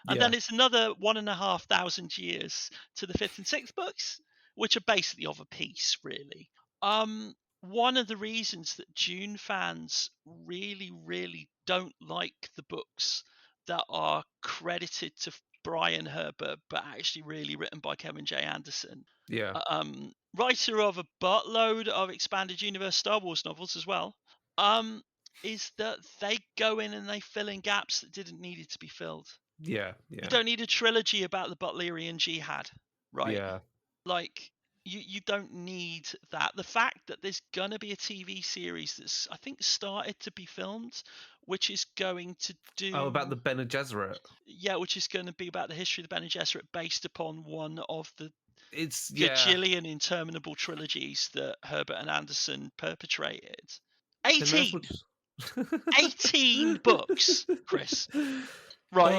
And then it's another 1,500 years to the fifth and sixth books, which are basically of a piece, really. One of the reasons that Dune fans really, really don't like the books that are credited to Brian Herbert, but actually really written by Kevin J. Anderson. Yeah. Writer of a buttload of expanded universe Star Wars novels as well. Is that they go in and they fill in gaps that didn't need to be filled. Yeah. You don't need a trilogy about the Butlerian jihad, right? Yeah. Like, you don't need that. The fact that there's going to be a TV series that's, I think, started to be filmed, which is going to do... Oh, about the Bene Gesserit. Yeah, which is going to be about the history of the Bene Gesserit based upon one of the it's gajillion interminable trilogies that Herbert and Anderson perpetrated. 18! 18 books, Chris. Right.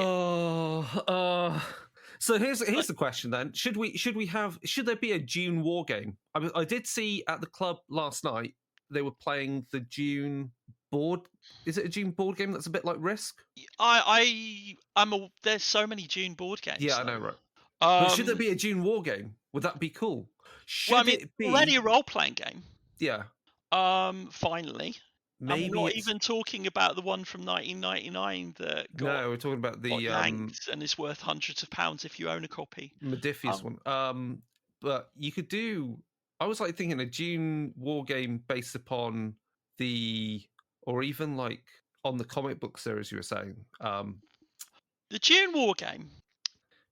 So here's the question then: should there be a Dune war game? I did see at the club last night they were playing the Dune board. Is it a Dune board game that's a bit like Risk? There's so many Dune board games. Yeah, I know, right? But should there be a Dune war game? Would that be cool? It be already a role playing game? Yeah. Finally. Maybe I'm not even talking about the one from 1999 that got... No, we're talking about the yanked and is worth hundreds of pounds if you own a copy. Modiphius one. But you could do... I was like thinking a Dune war game based upon or even like on the comic book series you were saying. The Dune war game.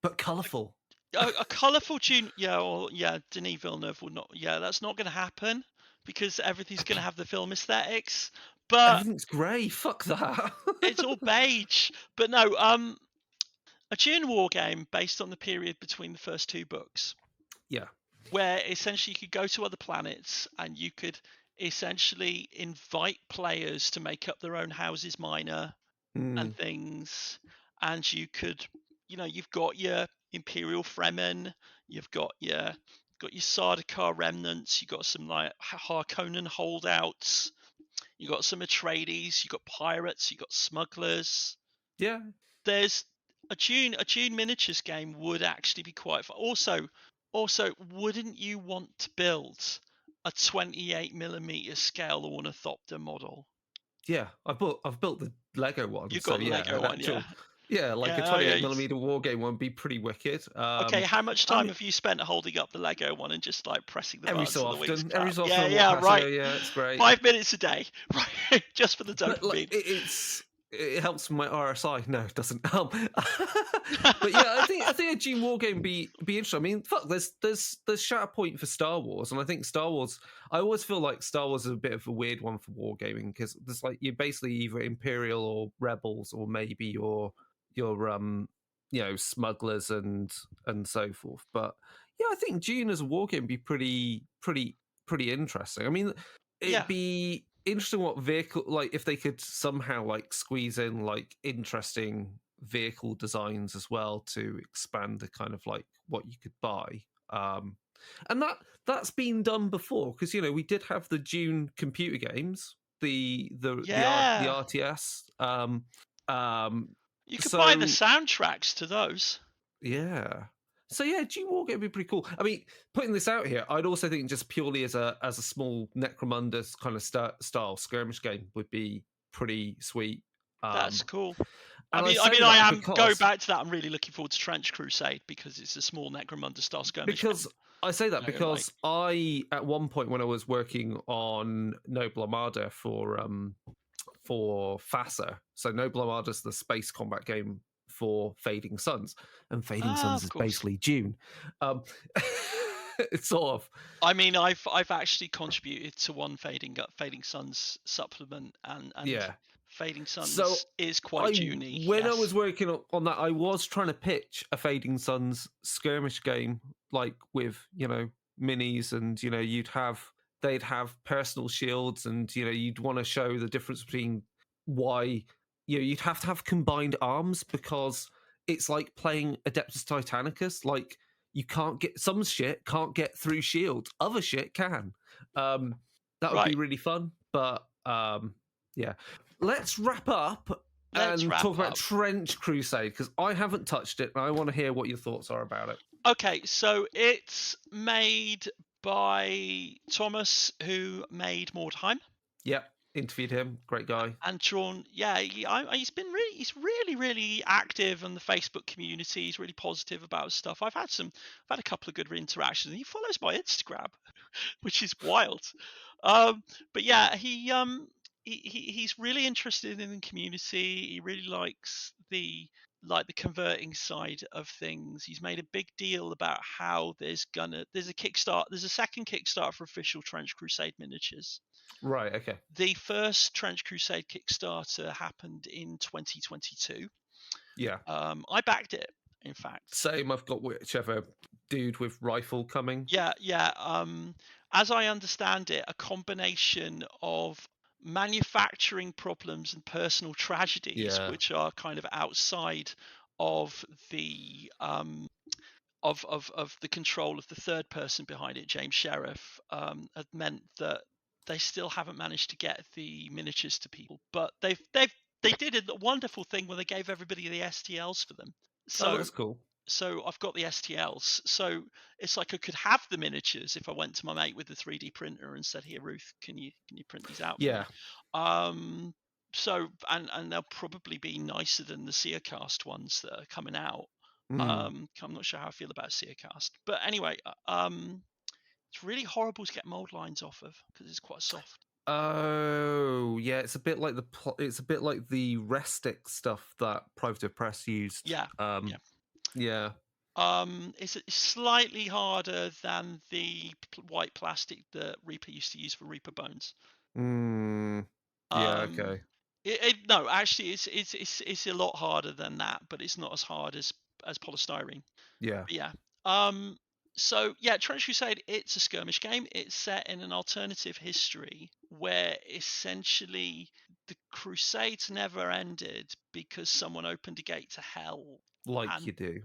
But colourful. A colourful Dune... Denis Villeneuve would not... Yeah, that's not going to happen. Because everything's going to have the film aesthetics, but everything's grey. Fuck that. It's all beige. But no, a Dune war game based on the period between the first two books. Yeah. Where essentially you could go to other planets and you could essentially invite players to make up their own houses minor and things, and you could, you've got your Imperial Fremen, you've got your Sardaukar remnants, you got some like Harkonnen holdouts, you got some Atreides, you got pirates, you got smugglers. Yeah. There's a Dune miniatures game would actually be quite fun. Also, wouldn't you want to build a 28mm scale Ornithopter model? Yeah, I've built the Lego one. You've got the Lego one, yeah. Yeah, like a 28mm war game one would be pretty wicked. Okay, how much time have you spent holding up the Lego one and just like pressing the buttons? Every so often. Right. Yeah, it's great. 5 minutes a day, right? Just for the dopamine. It helps my RSI. No, it doesn't. But yeah, I think a Dune war game be interesting. I mean, fuck, there's Shatterpoint for Star Wars, and I think Star Wars. I always feel like Star Wars is a bit of a weird one for wargaming because there's like you're basically either Imperial or Rebels, or maybe your smugglers and so forth. But yeah, I think Dune as a wargame would be pretty interesting. I mean, it'd be interesting what vehicle, like if they could somehow like squeeze in like interesting vehicle designs as well to expand the kind of like what you could buy. And that's been done before because we did have the Dune computer games, the RTS. You could buy the soundtracks to those. Yeah. So yeah, Dune war game would be pretty cool. I mean, putting this out here, I'd also think just purely as a small Necromunda kind of style skirmish game would be pretty sweet. That's cool. Go back to that. I'm really looking forward to Trench Crusade because it's a small Necromunda style skirmish. Because I say that because I, at one point when I was working on Noble Armada for FASA, so Noble Armada is the space combat game for Fading Suns, and Fading Suns is basically Dune. It's sort of. I mean, I've actually contributed to one Fading Suns supplement, and Yeah. Fading So Suns is quite Juney. when I Yes. was working on that, I was trying to pitch a Fading Suns skirmish game, like with minis, and they'd have personal shields, and you'd want to show the difference between why you'd have to have combined arms, because it's like playing Adeptus Titanicus. Like, you can't get some shit can't get through shield, other shit can. That would be Right. really fun, but yeah. Let's wrap up Let's and wrap talk about up. Trench Crusade, because I haven't touched it and I want to hear what your thoughts are about it. Okay, so it's made by Thomas, who made More Time. Yep, interviewed him. Great guy. And drawn, yeah, he's really active in the Facebook community. He's really positive about stuff. I've had a couple of good interactions. He follows my Instagram, which is wild. But yeah, he's really interested in the community. He really likes the converting side of things. He's made a big deal about how there's a second Kickstarter for official Trench Crusade miniatures. Right, okay. The first Trench Crusade Kickstarter happened in 2022. Yeah. I backed it, in fact. Same, I've got whichever dude with rifle coming. Yeah. As I understand it, a combination of manufacturing problems and personal tragedies, Yeah. which are kind of outside of the of the control of the third person behind it, James Sheriff, had meant that they still haven't managed to get the miniatures to people. But they did a wonderful thing where they gave everybody the STLs for them. Oh, that's cool. So I've got the STLs. So it's like I could have the miniatures if I went to my mate with the 3D printer and said, "Here, Ruth, can you print these out for Yeah. me?" So and they'll probably be nicer than the Seacast ones that are coming out. I'm not sure how I feel about Seacast, but anyway, it's really horrible to get mold lines off of because it's quite soft. Oh, yeah, it's a bit like the Restic stuff that Private Press used. Yeah. Yeah. It's slightly harder than the white plastic that Reaper used to use for Reaper bones. Yeah. Okay. No, actually, it's a lot harder than that, but it's not as hard as polystyrene. Yeah. But yeah. So yeah, Trench Crusade, it's a skirmish game. It's set in an alternative history where essentially the Crusades never ended because someone opened a gate to hell. Like you do.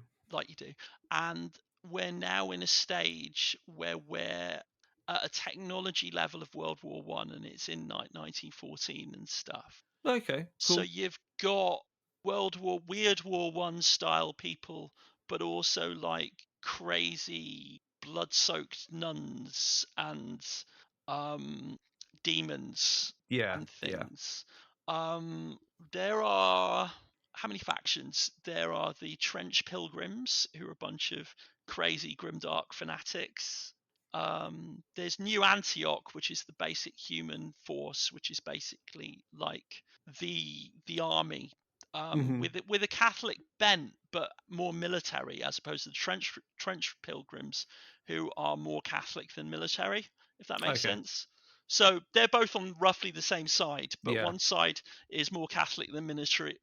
And we're now in a stage where we're at a technology level of World War One, and it's in 1914 and stuff. Okay, cool. So you've got Weird War One style people, but also like crazy blood-soaked nuns and demons and things. There are how many factions? There are the Trench Pilgrims, who are a bunch of crazy grimdark fanatics. There's New Antioch, which is the basic human force, which is basically like the army, with a Catholic bent, but more military, as opposed to the Trench Pilgrims, who are more Catholic than military, if that makes sense. So they're both on roughly the same side, but one side is more Catholic than military,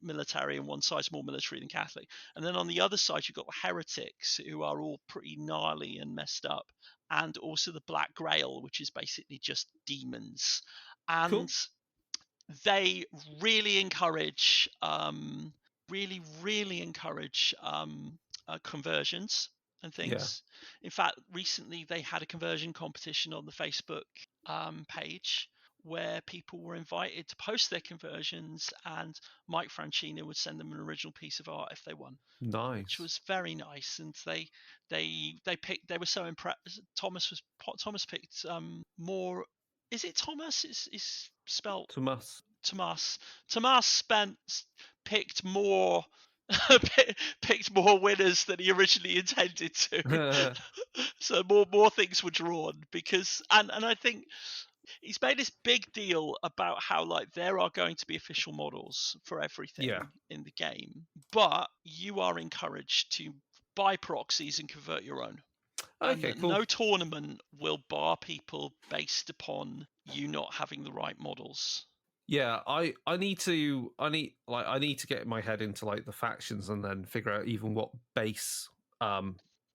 and one side's more military than Catholic. And then on the other side, you've got the heretics, who are all pretty gnarly and messed up, and also the Black Grail, which is basically just demons. And cool. They really encourage, conversions and things. In fact, recently they had a conversion competition on the Facebook page where people were invited to post their conversions, and Mike Francina would send them an original piece of art if they won. Nice. Which was very nice, and they were so impressed. Thomas picked more. Is it Thomas? Is spelled Thomas. Tomas picked more picked more winners than he originally intended to. So more things were drawn because and I think he's made this big deal about how like there are going to be official models for everything in the game, but you are encouraged to buy proxies and convert your own. Okay, and cool. no tournament will bar people based upon you not having the right models. Yeah, I need to get my head into like the factions and then figure out even what base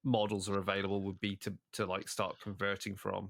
models are available would be to like start converting from.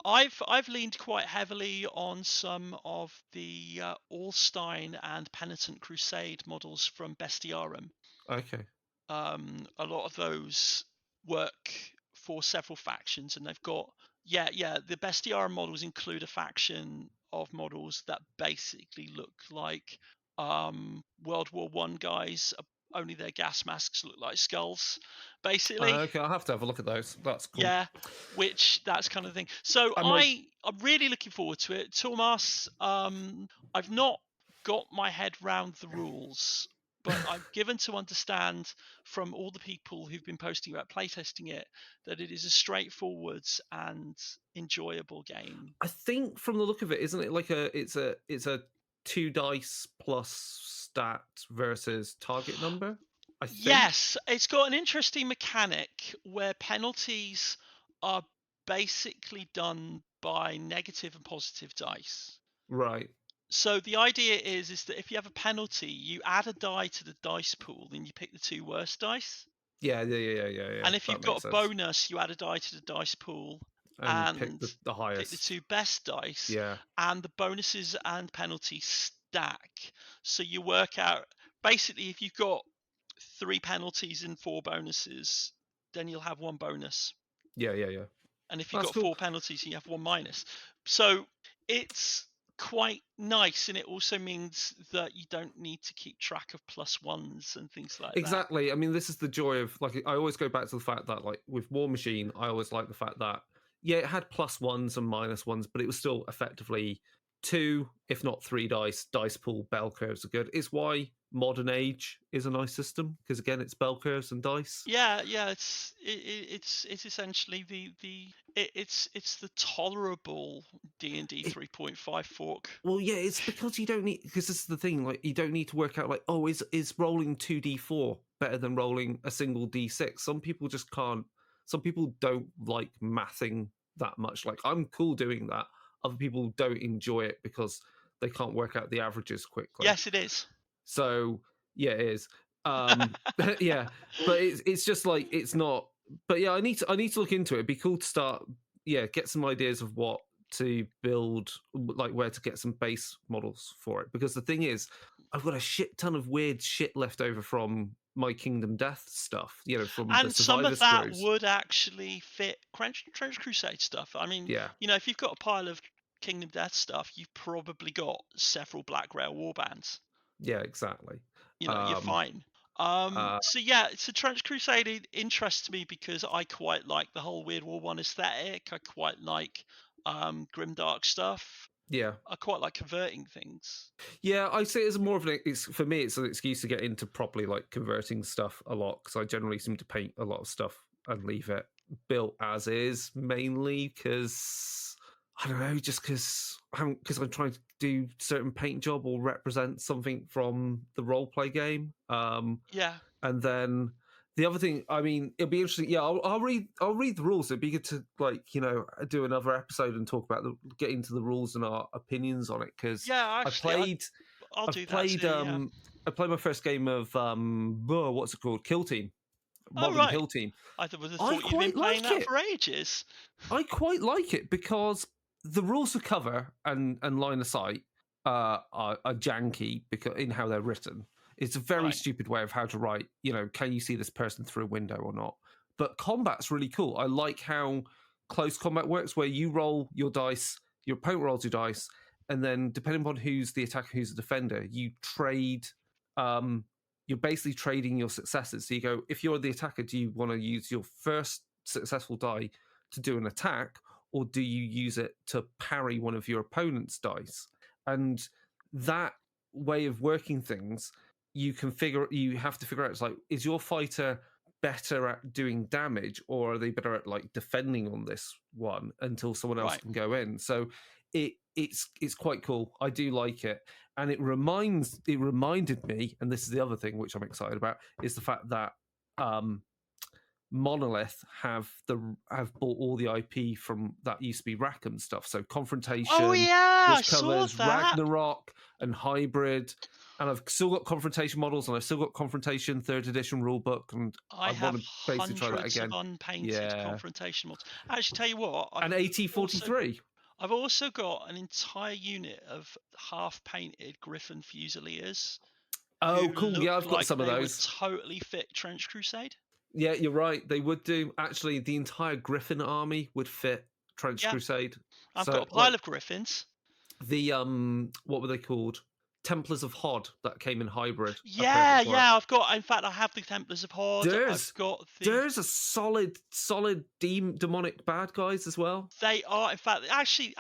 I've leaned quite heavily on some of the Allstein and Penitent Crusade models from Bestiarum. Okay. A lot of those work for several factions, and they've got the Bestiarum models include a faction of models that basically look like World War One guys, only their gas masks look like skulls, basically. Okay, I'll have to have a look at those. That's cool. Yeah, which that's kind of thing. So I'm really looking forward to it. Tomas, I've not got my head round the rules, but I'm given to understand from all the people who've been posting about playtesting it that it is a straightforward and enjoyable game. I think from the look of it, isn't it like it's a 2 dice plus stat versus target number? I think. Yes, it's got an interesting mechanic where penalties are basically done by negative and positive dice. Right. So the idea is that if you have a penalty, you add a die to the dice pool, and you pick the 2 worst dice. Yeah. And if you've got a bonus, you add a die to the dice pool and pick and the highest. pick the 2 best dice. Yeah. And the bonuses and penalties stack. So you work out, basically, if you've got 3 penalties and 4 bonuses, then you'll have 1 bonus. Yeah. And if you've got 4 penalties, you have 1 minus. So it's quite nice, and it also means that you don't need to keep track of +1s and things like that. Exactly. I mean, this is the joy of, like, I always go back to the fact that, like, with War Machine, I always like the fact that, yeah, it had +1s and -1s, but it was still effectively 2, if not 3 dice pool. Bell curves are good. It's why Modern Age is a nice system, because again, it's bell curves and dice. Yeah, it's essentially it's the tolerable D&D 3.5 fork. Well, yeah, it's because you don't need, because this is the thing, like, you don't need to work out, like, oh, is rolling 2d4 better than rolling a single d6? Some people just can't. Some people don't like mathing that much. Like, I'm cool doing that. Other people don't enjoy it because they can't work out the averages quickly. Yes, it is. So yeah, it is. Yeah, but it's just like, it's not. But yeah, I need to look into it. It'd be cool to start. Yeah, get some ideas of what to build, like where to get some base models for it. Because the thing is, I've got a shit ton of weird shit left over from my Kingdom Death stuff. You know, from and the some of Survivor that Screws. would actually fit Trench Crusade stuff. I mean, Yeah, you know, if you've got a pile of Kingdom Death stuff, you've probably got several Black Rail warbands. Yeah, exactly. You know, you're fine. So yeah, so Trench Crusade interests me because I quite like the whole Weird War 1 aesthetic. I quite like grimdark stuff. Yeah, I quite like converting things. Yeah, I see it as more of for me, it's an excuse to get into properly like converting stuff a lot, because I generally seem to paint a lot of stuff and leave it built as is, mainly because I don't know, just because I'm trying to do certain paint job or represent something from the role play game. Yeah. And then the other thing, I mean, it'll be interesting. Yeah, I'll read the rules. It'd be good to, like, you know, do another episode and talk about get into the rules and our opinions on it. Because yeah, actually, I'll do that too, yeah. I played my first game of what's it called? Kill Team. Modern Kill Team. I thought you'd been playing that for ages. I quite like it because the rules for cover and line of sight are janky because in how they're written. It's a very stupid way of how to write, you know, can you see this person through a window or not? But combat's really cool. I like how close combat works, where you roll your dice, your opponent rolls your dice, and then depending upon who's the attacker, who's the defender, you trade. You're basically trading your successes. So you go, if you're the attacker, do you want to use your first successful die to do an attack, or do you use it to parry one of your opponent's dice? And that way of working things, you have to figure out, it's like, is your fighter better at doing damage, or are they better at like defending on this one until someone else can go in? So it's quite cool. I do like it. And it reminded me, and this is the other thing which I'm excited about, is the fact that Monolith have bought all the IP from that used to be Rackham stuff. So Confrontation, oh yeah, I saw Colors, that. Ragnarok, and Hybrid. And I've still got Confrontation models, and I've still got Confrontation 3rd edition rulebook, and I want have to basically try that again. Hundreds of unpainted Confrontation models. Actually, tell you what, and AT-43. I've also got an entire unit of half-painted Griffin Fusiliers. Oh, cool! Yeah, I've got some of those. They would totally fit Trench Crusade. Yeah, you're right. They would do. Actually, the entire Griffin army would fit Trench Crusade. I've got a pile of Griffins. The what were they called? Templars of Hod that came in Hybrid. Yeah, I've got. In fact, I have the Templars of Hod. There's a solid demonic bad guys as well. They are, in fact, actually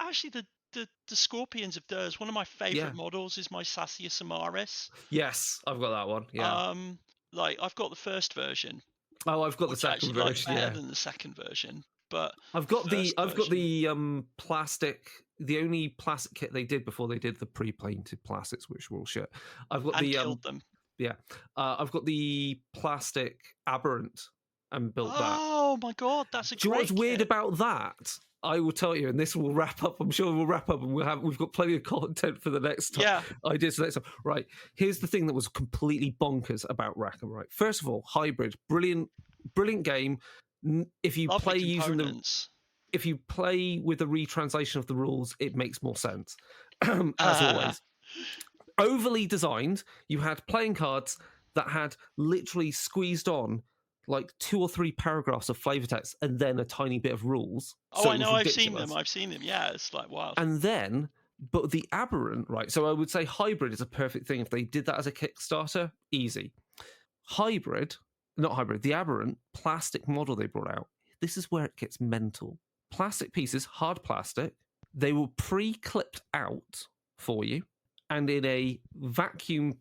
the Scorpions of Durs. One of my favorite models is my Sassia Samaris. Yes, I've got that one. Yeah. I've got the first version. Oh, I've got the second version. Better than the second version, but I've got the plastic. The only plastic kit they did before they did the pre-painted plastics, which were all shit. I've got killed them. Yeah, I've got the plastic Aberrant and built that. Oh my god, that's a great. Do you know what's weird kit. about that? I will tell you, and this will wrap up. I'm sure we'll wrap up, and we've got plenty of content for the next time. Yeah. Ideas for the next time. Right. Here's the thing that was completely bonkers about Rackham. Right. First of all, Hybrid, brilliant game. If you play using them. If you play with a retranslation of the rules, it makes more sense. As always. Overly designed, you had playing cards that had literally squeezed on like 2 or 3 paragraphs of flavor text and then a tiny bit of rules. Oh, I know, I've seen them. Yeah, it's like wild. And then, but the Aberrant, right? So I would say Hybrid is a perfect thing. If they did that as a Kickstarter, easy. The Aberrant plastic model they brought out, this is where it gets mental. Plastic pieces, hard plastic, they were pre-clipped out for you and in a vacuum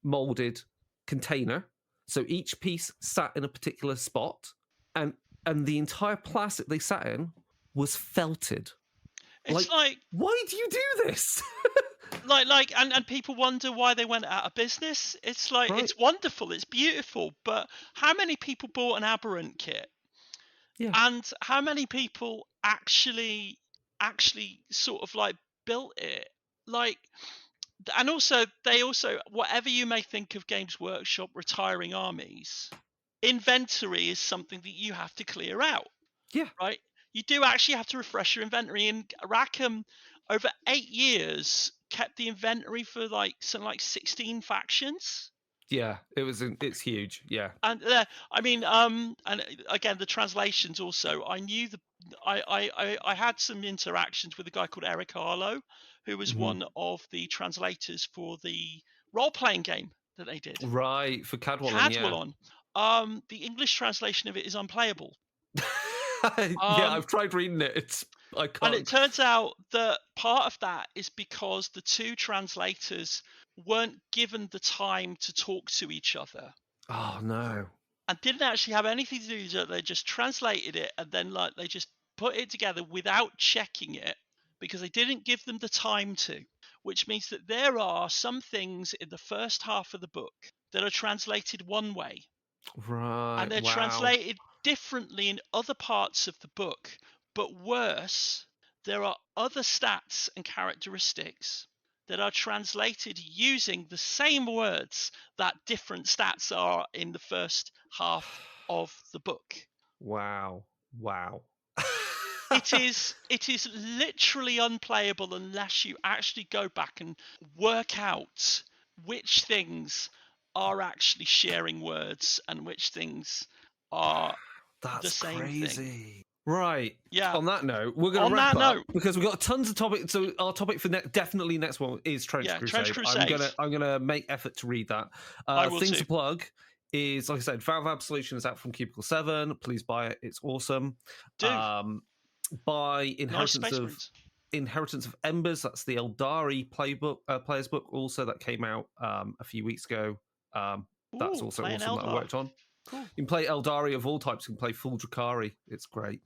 molded container. So each piece sat in a particular spot, and the entire plastic they sat in was felted. It's like why do you do this? and people wonder why they went out of business. It's like It's wonderful, it's beautiful, but how many people bought an Aberrant kit? Yeah. And how many people actually sort of like built it? And also whatever you may think of Games Workshop retiring armies, inventory is something that you have to clear out. Yeah. Right? You do actually have to refresh your inventory. And Rackham, over 8 years, kept the inventory for something like 16 factions. Yeah, it's huge. Yeah, and and again the translations also. I knew I had some interactions with a guy called Eric Harlow, who was one of the translators for the role-playing game that they did. Right, for Cadwallon. The English translation of it is unplayable. I've tried reading it. I can't. And it turns out that part of that is because the two translators weren't given the time to talk to each other. Oh no. And didn't actually have anything to do with it. They just translated it and then they just put it together without checking it because they didn't give them the time to, which means that there are some things in the first half of the book that are translated one way. Right. And they're translated differently in other parts of the book. But worse, there are other stats and characteristics that are translated using the same words that different stats are in the first half of the book. Wow. It is literally unplayable unless you actually go back and work out which things are actually sharing words and which things are the same thing. Right. Yeah. On that note, we're going to wrap up because we've got tons of topics. So our topic for definitely next one is Trench Crusade. Trench Crusade. I'm gonna make effort to read that. Things to plug is, like I said, Valve Solution is out from Cubicle 7. Please buy it. It's awesome. Buy Inheritance of Embers. That's the Eldari player's book. Also, that came out a few weeks ago. That's also awesome that I worked on. Cool. You can play Eldari of all types. You can play full Drakari. It's great.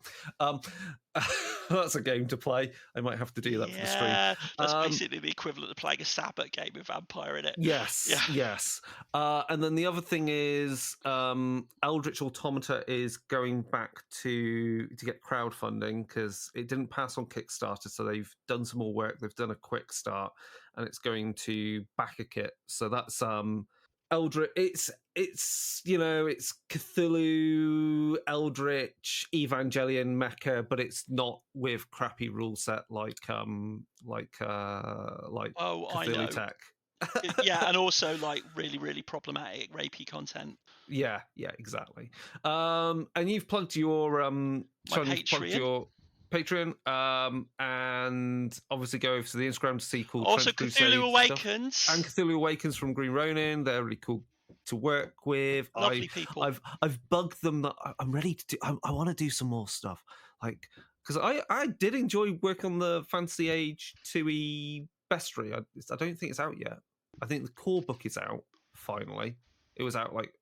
That's a game to play. I might have to do that for the stream. Yeah, that's basically the equivalent of playing a Sabbath game with Vampire in it. Yes, yes. And then the other thing is Eldritch Automata is going back to get crowdfunding because it didn't pass on Kickstarter, so they've done some more work. They've done a quick start, and it's going to back a kit. So that's Eldritch. It's it's Cthulhu, Eldritch, Evangelion, Mecha, but it's not with crappy rule set like Cthulhu Tech. Yeah, and also like really, really problematic rapey content. Yeah, exactly. And you've plugged your Patreon, and obviously go over to the Instagram to see cool. Also, Cthulhu Awakens stuff. And Cthulhu Awakens from Green Ronin. They're really cool to work with. Lovely people. I've bugged them that I'm ready to do. I want to do some more stuff, like because I did enjoy working on the Fantasy Age 2e bestiary. I don't think it's out yet. I think the core book is out finally. It was out like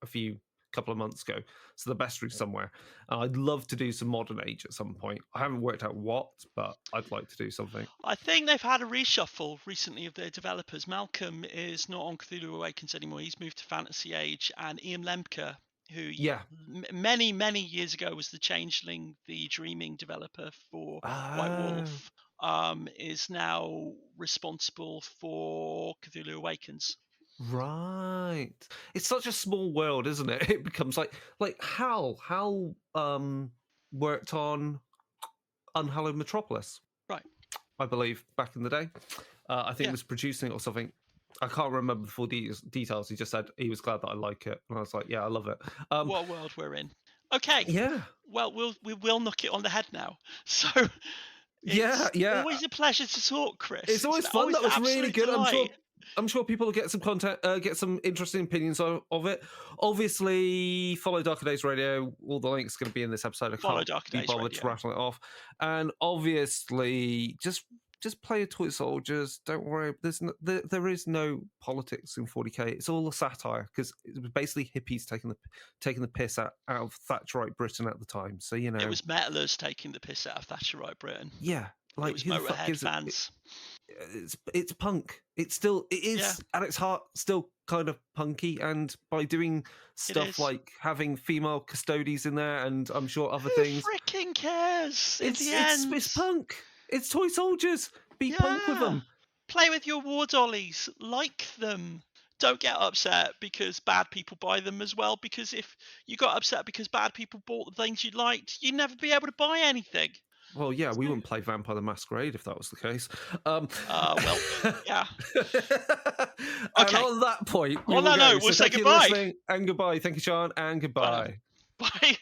couple of months ago, so the bestiary's somewhere. I'd love to do some modern age at some point. I haven't worked out what, but I'd like to do something. I think they've had a reshuffle recently of their developers. Malcolm is not on Cthulhu Awakens anymore. He's moved to Fantasy Age, and Ian Lemke, who many years ago was the Changeling, the Dreaming developer for White Wolf, is now responsible for Cthulhu Awakens. Right. It's such a small world, isn't it? It becomes like Hal worked on Unhallowed Metropolis. Right. I believe back in the day. I think he was producing it or something. I can't remember the full details. He just said he was glad that I like it. And I was like, yeah, I love it. What world we're in. Okay. Yeah. Well, we will knock it on the head now. So yeah. Always a pleasure to talk, Chris. It's always fun. That was really good. I'm sure people will get some content, get some interesting opinions of it. Obviously, follow Darker Days Radio. All the links are going to be in this episode. I can't be bothered to rattle it off. And obviously, just play your toy soldiers. Don't worry. There is no politics in 40k. It's all a satire because it was basically hippies taking the piss out of Thatcherite Britain at the time. So it was metalers taking the piss out of Thatcherite Britain. Yeah, like it was Motorhead fans. It's punk. It is at its heart still kind of punky, and by doing stuff like having female custodies in there, and I'm sure other things. Who freaking cares? It's punk. It's toy soldiers. Be punk with them. Play with your war dollies. Like them. Don't get upset because bad people buy them as well. Because if you got upset because bad people bought the things you liked, you'd never be able to buy anything. Well, yeah, we wouldn't play Vampire the Masquerade if that was the case. Well, yeah. And on that point, we'll say goodbye. And goodbye. Thank you, Sean, and goodbye. Bye.